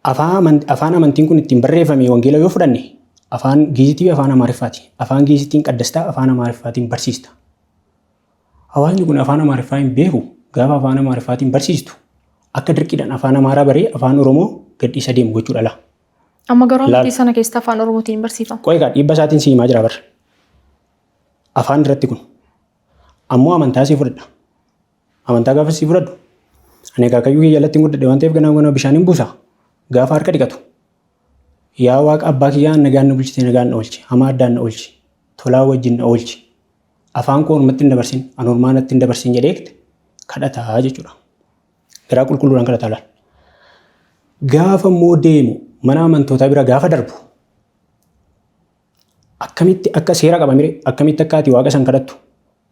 Afaan amantiin kun ittiin barreeffame wangeela yoo fudhanne afaan Giizitii fi afaan Amaariffaati. Afaan Giizitiin qaddastaa afaan Amaariffaatiin barsiista. Hawaasni kun afaan Amaariffaa hin beeku gaafa afaan Amaariffaatiin barsiistu akka dirqiidhaan afaan Amaaraa baree afaan Oromoo gadhiisa deemu jechuudha laa. Amma garuu amantii sana keessatti afaan Oromootiin barsiifama. Qoygaa dhiibba isaatiin si himaa jira bara. Afaan irratti kun ammoo amantaa si fudhadha. Amantaa gaafa si fudhadhu ani egaa kayyuu kiyya jalatti hin guddadhe waan ta'eef ganaa bishaan hin buusa. Gaafa harka dhiqatu yaa waaqa abbaa kiyyaa nagaan na bulchite nagaan na oolchi hamaa addaan na oolchi tolaa wajjin na oolchi afaan koo ormatti hin dabarsin anormaa natti hin dabarsin jedheekte kadhataa jechuudha. Garaa qulqulluudhaan kadhataa laal. Gaafa immoo deemu mana amantootaa bira gaafa darbu akkamitti akka seera qabamire akkamitti akka ati waaqa san kadhattu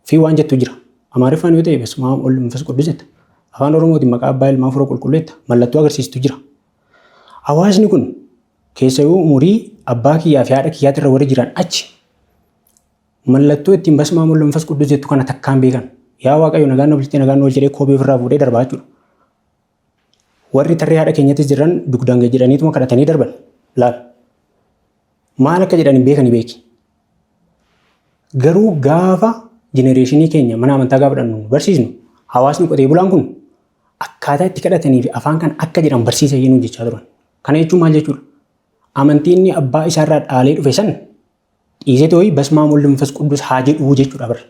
fi waan jettu jira. Amaariffaan yoo ta'e basumaa ol manfas qudus jetta. Afaan Oromootiin maqaa abbaa ilmaa fura qulqulleetta mallattoo agarsiistu jira. Hawaasni kun keessayuu umurii abbaa kiyyaa fi haadha kiyyaatti irra warri jiran achi mallattoo ittiin basumaa ol manfas qudus jettu kana takkaan beekan. Yaa waaqayyo nagaan na bulchite nagaan na oolchi jedhee kophee ofirraa fuudhee darbaa jechuudha. Warri tarree haadha keenyattis jiran dugdaan gad jedhaniituma kadhatanii darban laal. Maal akka jedhan hin beekani beeki. Garuu gaafa jenereeshinii keenya mana amantaa gaafa dhannu barsiisnu hawaasni qotee bulaan kun akkaataa itti kadhatanii fi afaan kan akka jedhan barsiisa yennuu jechaa turan. Kana jechuun maal jechuudha? Amantiin abbaa isaarraa dhaalee dhufe san dhiisee ta'uu basmaa mul'in manfas qudus haa jedhuu jechuudha bara.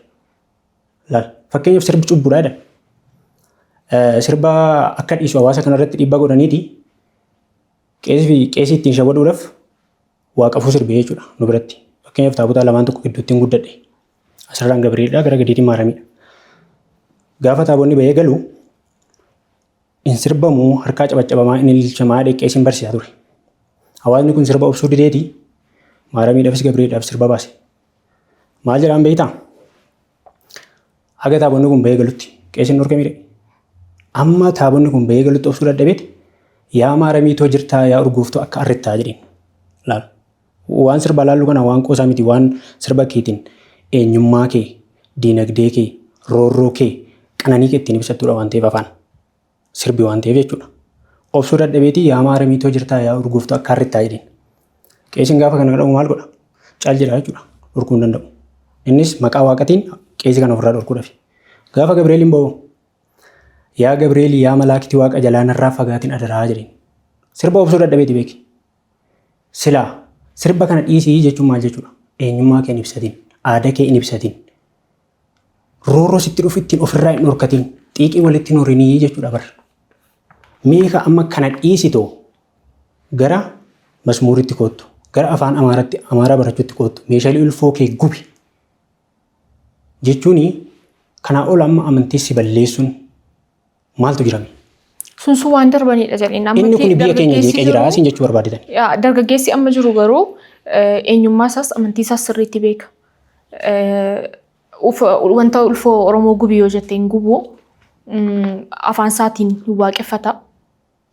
Laal fakkeenyaaf sirbi cubbuudhaa jedhan. Sirba akka dhiisu hawaasa kanarratti dhiibbaa godhaniiti Qeesii ittiin shawwaduudhaaf waaqafuu sirbee jechuudha nu biratti. Fakkeenyaaf taabota lamaan tokko gidduutti hin guddadhe. Asirraan Gabriidhaa gara gadiitiin Maaramiidha. Gaafa taabonni bahee galu hin sirbamu harkaa cabaccabamaa inni ilchamaa qeesiin barsiisaa ture. Hawaasni kun sirba obsuu dideeti Maaramiidhaafis Gabriidhaaf sirba baase. Maal jedhaan beektaa? Haga taabonni kun bahee galutti qeesiin dhorka miidhe. Amma taabonni kun bahee galutti obsuu dadhabeeti yaa Maaramiitoo jirtaa yaa urgooftuu akka arrittaa jedheen. Laal. Waan sirba laallu kana waan qoosaa miti waan sirba keetiin eenyummaa kee, diinagdee kee, roorroo kee, qananii kee ittiin ibsattuudha waan ta'eef afaan. Sirbi waan ta'eef jechuudha. Obsuu dadhabeeti yaa Maaramiitoo jirtaa yaa urgooftuu akka arrittaa jedheen. Qeesiin gaafa kana dhaqu maal godha? Caal jedha jechuudha. Dhorkuu hin danda'u. Innis maqaa waaqatiin qeesii kana ofirraa dhorkuudhaaf. Gaafa Gabrieliin ba'u yaa Gabriel yaa malaakitii waaqa jalaanarraa fagaatiin adaraa jedheen. Sirba obsuu dadhabeeti beeki. Silaa sirba kana dhiisii jechuun maal jechuudha? Eenyummaa kee hin ibsatiin, aadaa kee hin ibsatiin, roorroo sitti dhufu ittiin ofirraa hin dhorkatiin, xiiqii walitti hin horinii jechuudha bara. Meeqa amma kana dhiisitoo gara masmuuritti koottu, gara afaan amaaraa barachuutti koottu, meeshaalee ulfoo kee gubi jechuun kanaa ol amma amantii si balleessuun maaltu jirame? Sun waan darbanidha jedhanii. Inni kun biyya keenya jeeqee jira asiin jechuu barbaadan. Dargaggeessi amma jiru garuu eenyummaa isaas amantii isaas sirriitti beeka. Wanta ulfoo Oromoo gubii yoo jettee hin gubu afaan isaatiin hin waaqeffata.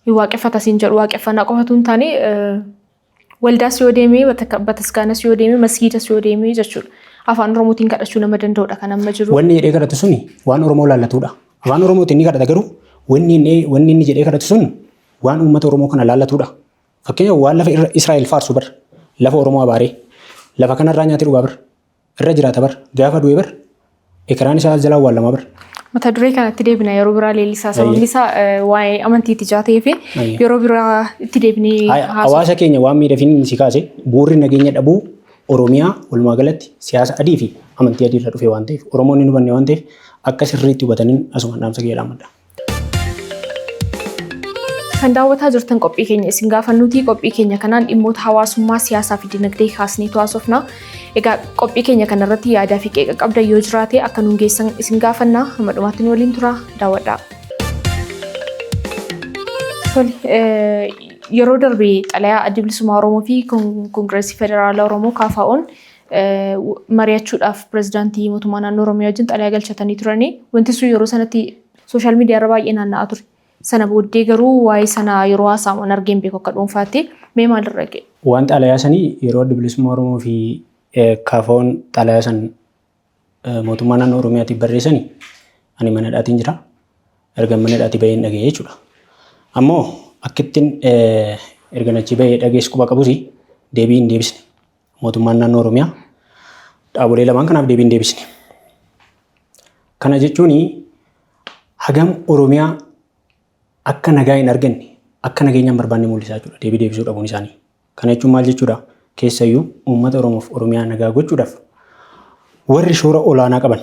Hin waaqeffata siin jedhu waaqeffannaa qofatu hin taane waldaas yoo deemee bataskaanas yoo deemee masgiidas yoo deemee jechuudha. Afaan Oromootiin kadhachuu nama danda'udha kan amma jiru. Wanni jedhee kadhatu suni waan Oromoo laallatudha. Afaan Oromootiin ni kadhata garuu wanni inni jedhee kadhatu sun waan uummata Oromoo kana laallatudha. Fakkeenyaaf waan lafa Israa'el faarsu bar lafa Oromoo abaaree lafa kanarraa nyaatee dhugaa bar irra jiraata bar gaafa du'e bar ekeraan isaa jalaa awwaalamaa bar. Mata duree kanatti deebina yeroo biraa leellisaa sababni isaa waa'ee amantiitti jaatee fi yeroo biraa itti deebinee hawaasa keenya waan miidhaginni si kaase bu'uurri nageenya dhabuu Oromiyaa walumaa galatti siyaasa adii fi amantii adii irra dhufee waan ta'eef Oromoonni nu banne waan ta'eef akka sirriitti hubataniin asuma dhaamsa gahee madda. Kan daawwataa jirtan qophii keenya isin gaafannuuti qophii keenya kanaan dhimmoota hawaasummaa siyaasaa fi dinagdee kaasnee haasofna. Egaa qophii keenya kanarratti yaadaa fi qeeqa qabda yoo jiraate akka nuun geessan isin gaafanna hamma dhumaatti waliin tura daawwadhaa. Yeroo darbee xalayaa adda bilisummaa Oromoo fi Koongireesii Federaalaa Oromoo KFO'n mari'achuudhaaf pirezidaantii mootummaa naannoo Oromiyaa wajjin xalayaa galchatanii turanii wanti sun yeroo sanatti sooshaal miidiyaa irra baay'ee naanna'aa ture. Sana booddee garuu waa'ee sana yeroo haasa'amu argeen beeku akka dhuunfaatti mee maalirra ga'e? Waan xalayaa sanii yeroo adda bilisummaa Oromoo fi KFO'n xalayaa san mootummaa naannoo Oromiyaatiif barreessanii ani mana hidhaatiin jira. Erga mana hidhaatii baheen dhaga'ee jechuudha. Ammoo akkittiin erga nachi bahee dhageessu quba qabus deebii hin deebisne. Mootummaan naannoo Oromiyaa dhaabolee lamaan kanaaf deebii hin deebisne. Kana jechuun hagam Oromiyaa akka nagaa hin arganne akka nageenyaan barbaanne mul'isaa jechuudha deebii deebisuu dhabuun isaanii. Kana jechuun maal jechuudha? Keessayyuu uummata Oromoof Oromiyaa nagaa gochuudhaaf warri shoora olaanaa qaban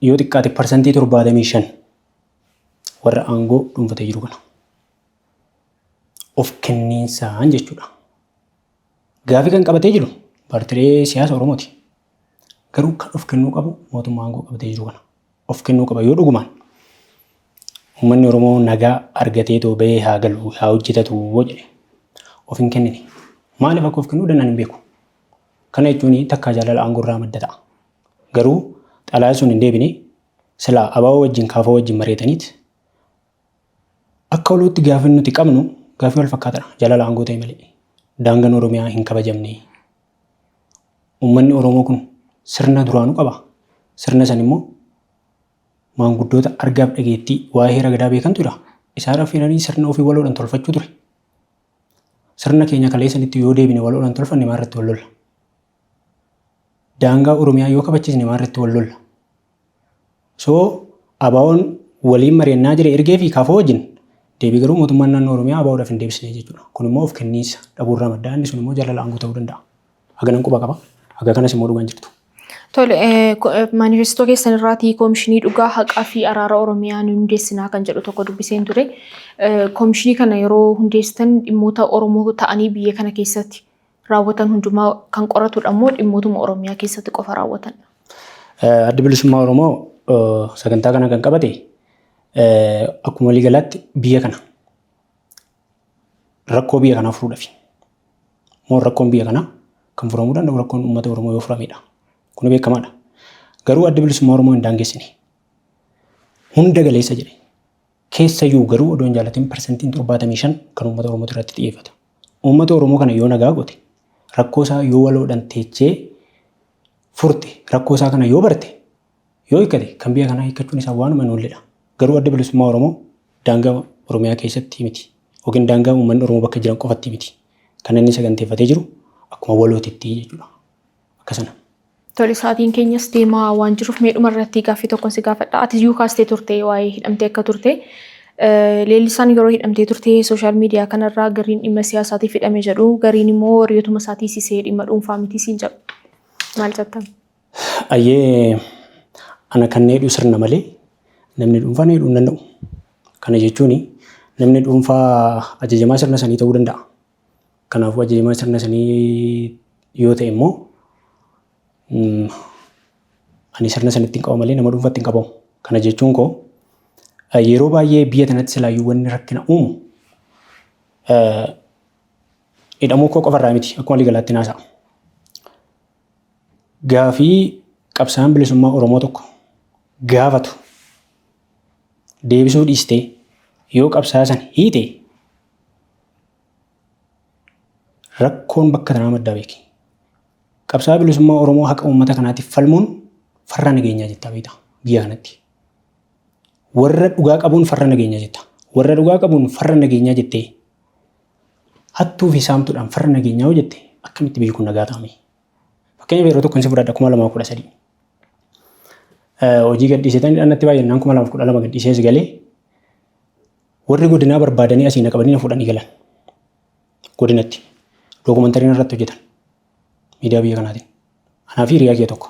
yoo xiqqaate parsantii 75 warra aangoo dhuunfatee jiru kana. Of kenniinsaan jechuudha. Gaafii kan qabatee jiru paartilee siyaasa Oromooti. Garuu kan of kennuu qabu mootummaa aangoo qabatee jiru kana. Of kennuu qaba yoo dhugumaan uummanni Oromoo nagaa argatee too bahee haa galu haa hojjetatu jedhe of hin kennine. Maaliif akka of kennuu danda'an hin beeku. Kana jechuun takkaa jaalala aangoo irraa madda ta'a. Garuu xalayaa sun hin deebine silaa abaaboo wajjin KFO wajjin mareetaniit akka walitti gaafii nuti qabnu gaafii wal fakkaataadha jaalala aangoo ta'e malee. Daangaan Oromiyaa hin kabajamne. Uummanni Oromoo kun sirna duraanuu qaba. Sirna san immoo maanguddoota argaaf dhageettii waa'ee heera gadaa beekantuudha. Isaan raffiidhanii sirna ofii waloodhaan tolfachuu ture. Sirna keenya kaleessanitti yoo deebine waloodhaan tolfanne maarratti wal lolla. Daangaa Oromiyaa yoo kabachiisne maarratti wal lolla. Abaawoon waliin mari'annaa jira ergee fi KFO wajjin deebii garuu mootummaan naannoo Oromiyaa abaawoodhaaf hin deebisne jechuudha. Kun immoo of kenniisa dhabuurraa madda inni sun immoo jaalala aangoo ta'uu danda'a. Haganan quba qaba. Haga kanas immoo dhugaan jirtu. Tole, manifestoo keessan irraatii koomishinii dhugaa haqaa fi araara Oromiyaa ni hundeessinaa kan jedhu tokko dubbiseen ture. Koomishinii kana yeroo hundeessitan dhimmoota Oromoo ta'anii biyya kana keessatti raawwatan hundumaa kan qoratudha moo dhimmootuma Oromiyaa keessatti qofa raawwatan? Adda bilisummaa Oromoo sagantaa kana kan qabate akkuma walii galaatti biyya kana rakkoo biyya kanaa furuudhaafi. Moo rakkoon biyya kanaa kan furamuu danda'u rakkoon uummata Oromoo yoo furamedha. Kun beekamaadha. Garuu adda bilisummaa Oromoo hin daangessine. Hunda galeessa jedhe. Keessayyuu garuu odoo hin jaalatin parsantiin 75 kan uummata Oromoo irratti xiyyeeffata. Uummata Oromoo kana yoo nagaa goote rakkoo isaa yoo waloodhaan teechee furte rakkoo isaa kana yoo barte yoo hiikkate kan biyya kanaa hiikkachuun isaa waanuma hin oolledha. Garuu adda bilisummaa Oromoo daangaa Oromiyaa keessatti miti. Yookiin daangaa uummanni Oromoo bakka jiran qofatti miti. Kan inni saganteeffatee jiru akkuma walootitti jechuudha. Akkasana. Tole, sa'aatiin keenyas deemaa waan jiruuf meedhuma irratti gaaffii tokko si gaafadha. Ati iyyuu kaastee turte waa'ee hidhamtee akka turte. Leellisaan yeroo hidhamtee turte sooshaal miidiyaa kanarraa gariin dhimma siyaasaatiif hidhame jedhu, gariin immoo hiriyootuma isaatii sisee dhimma dhuunfaa miti siin jedhu. Maal jettan? Ayyee ana kan needhu sirna malee namni dhuunfaa needhuu hin danda'u. Kana jechuun namni dhuunfaa ajajamaa sirna sanii ta'uu danda'a. Kanaafuu ajajamaa sirna sanii yoo ta'e immoo ani sirna sanitti hin qabu malee nama dhuunfaatti hin qabamu. Kana jechuun koo yeroo baay'ee biyya kanatti silaayyuu wanni rakkina uumu hidhamuu koo qofarraa miti akkuma walii galaatti naasa'a. Gaafii qabsaa'aan bilisummaa Oromoo tokko gaafatu deebisuu dhiistee yoo qabsaa'aa san hiite rakkoon bakka tanaa maddaa beeki. Qabsaa'aa bilisummaa Oromoo haqa uummata kanaatiif falmuun farra nageenyaa jettaa beekta biyya kanatti. Warra dhugaa qabuun farra nageenyaa jetta. Warra dhugaa qabuun farra nageenyaa jettee hattuu fi saamtuudhaan farra nageenyaa hoo jette akkamitti biyyi kun nagaa ta'ame. Fakkeenya yeroo tokko si fudhadha 2013. Hojii gadhiisetan dhannatti baay'inaan 2012 gadhiisees galee warri godinaa barbaadanii asii naqabanii na fuudhanii galan. Godinatti dookumentariin irratti hojjetan. Miidiyaa biyya kanaatiin. Anaa fi hiriyaa kee tokko.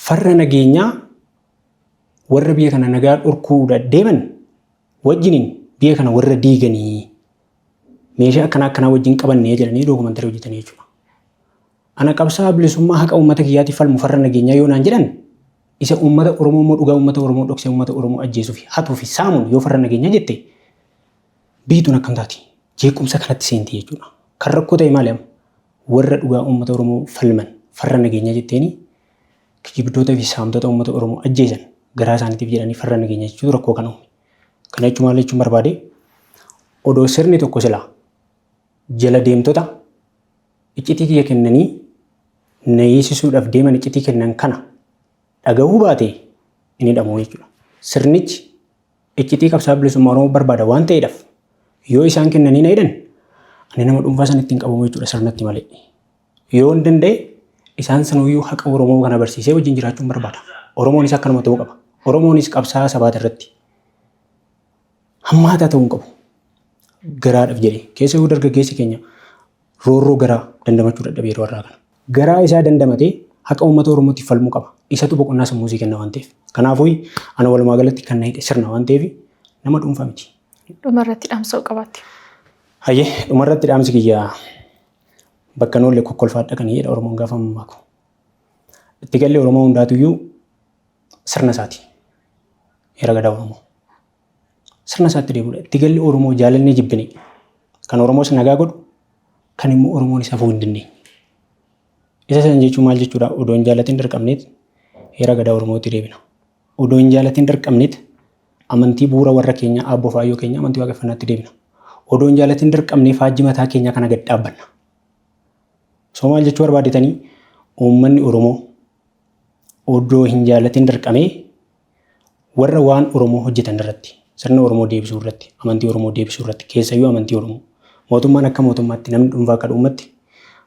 Farra nageenyaa warra biyya kana nagaa dhorkuudha deeman wajjiniin biyya kana warra diiganii meeshaa akkanaa wajjin qabannee jedhanii dookumantarii hojjetanii jechuudha. Ana qabsaa'aa bilisummaa haqa uummata kiyyaatiif falmu farra nageenyaa yoo naan jedhan isa uummata Oromoo immoo dhugaa uummata Oromoo dhoksee uummata Oromoo ajjeesuu fi hatuu fi saamuun yoo farra nageenyaa jette biyyiituun akkam taati jeequmsa kanatti seenti jechuudha. Kan rakkoo ta'e maali amma? Warra dhugaa uummata Oromoo falman farra nageenyaa jetteeni kijibdoota fi saamtota uummata Oromoo ajjeesan garaa isaaniitiif jedhanii farra nageenyaa jechuun rakkoo kana uume. Kana jechuun maal jechuun barbaade odoo sirni tokko silaa jala deemtota iccitii kiyya kennanii nayeessisuudhaaf deeman iccitii kennan kana dhagahuu baate inni hidhamu jechuudha. Sirnichi iccitii qabsaa'aa bilisummaa Oromoo barbaada waan ta'eedhaaf yoo isaan kennanii na hidhan ani nama dhuunfaa sanatti hin qabamu jechuudha sirnatti malee. Yoo hin danda'e isaan sanuyyuu haqa Oromoo kana barsiisee wajjin jiraachuun barbaada. Oromoonis akkanuma ta'uu qaba. Oromoonis qabsaa'aa sabaata irratti hammaataa ta'uu hin qabu. Garaadhaaf jedhee keessa yoo dargaggeessi keenya roorroo garaa dandamachuu dadhabee yeroo har'aa kana. Garaa isaa dandamatee haqa uummata Oromootiif falmuu qaba. Isatu boqonnaa sammuu isii kenna waan ta'eef. Kanaafuu ana walumaa galatti kan na hidhe sirna waan ta'eef nama dhuunfaa miti. Dhumarratti dhaamsa qabaatti. Hayyee dhumarratti dhaamsi kiyyaa bakka noollee kokkolfaadha kan jedha Oromoon gaafa mammaako. Itti gallee Oromoo hundaatuyyuu sirna isaati. Heera gadaa Oromoo. Sirna isaatti deebi'udha. Itti gallee Oromoo jaalannee jibbine. Kan Oromoos nagaa godhu kan immoo Oromoon isa fuu hin dandeenye. Isa san jechuun maal jechuudha? Odoo hin jaalatin dirqamneet heera gadaa Oromootti deebina. Odoo hin jaalatin dirqamneet amantii bu'uura warra keenya aabboo faayyoo keenya amantii waaqeffannaatti deebina. Odoo hin jaalatin dirqamnee faajji mataa keenya kana gad dhaabbanna. So maal jechuu barbaadetanii uummanni Oromoo odoo hin jaalatin dirqamee warra waan Oromoo hojjetan irratti sirna Oromoo deebisuu irratti amantii Oromoo deebisuu irratti keessayyuu amantii Oromoo mootummaan akka mootummaatti namni dhuunfaa akka dhuunfaatti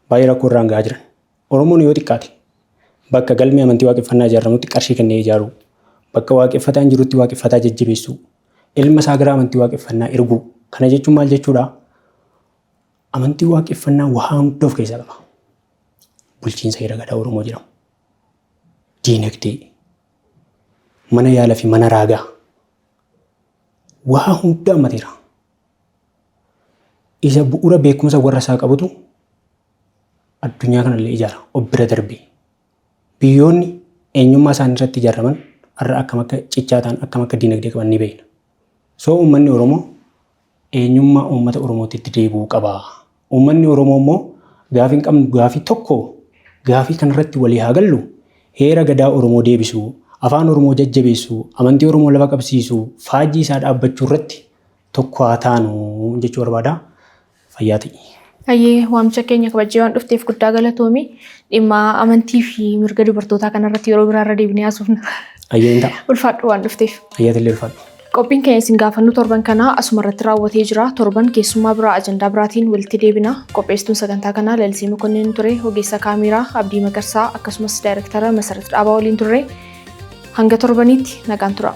baay'ee rakkoo irraan gahaa jiran. Oromoon yoo xiqqaate bakka galmee amantii waaqeffannaa ijaaramutti qarshii kennee ijaaruu bakka waaqeffataan jirutti waaqeffataa jajjabeessuu ilma isaa gara amantii waaqeffannaa erguu kana jechuun maal jechuudha? Amantii waaqeffannaa waa hunda of keessaa qaba. bulchiinsa Heera Gadaa Oromoo jedhamu. Diinagdee, mana yaalaa fi mana raagaa waa hunda hammateera. Isa bu'uura beekumsa warra isaa qabutu addunyaa kanallee ijaara of bira darbee. Biyyoonni eenyummaa isaanii irratti ijaaraman har'a akkam akka ciccaa ta'an akkam akka diinagdee qaban ni beekna. So uummanni Oromoo eenyummaa uummata Oromootti deebi'uu qaba. Uummanni Oromoo immoo gaafii hin qabnu gaafii tokko gaafii kanarratti walii haa gallu heera gadaa Oromoo deebisuu, afaan Oromoo jajjabeessuu, amantii Oromoo lafa qabsiisuu, faajjii isaa dhaabbachuu irratti tokko haa taanu jechuu barbaada. Fayyaa ta'i. Ayyee waamicha keenya kabajee waan dhufteef guddaa galatoomi. Dhimma amantii fi mirga dubartootaa kanarratti yeroo biraarra deebinee haasofna. Ayyeen ta'a. Ulfaadhu waan dhufteef. Ayyaatellee ulfaadhu. Qophiin keenya isin gaafannu torban kanaa asuma irratti raawwatee jira. Torban keessummaa biraa ajandaa biraatiin walitti deebina. Qopheessituun sagantaa kanaa Lalisee Mokonnin ture. Ogeessa kaamiraa Abdii Magarsaa akkasumas daayirektara Masarat Dhaabaa waliin turre. Hanga torbaniitti nagaan tura.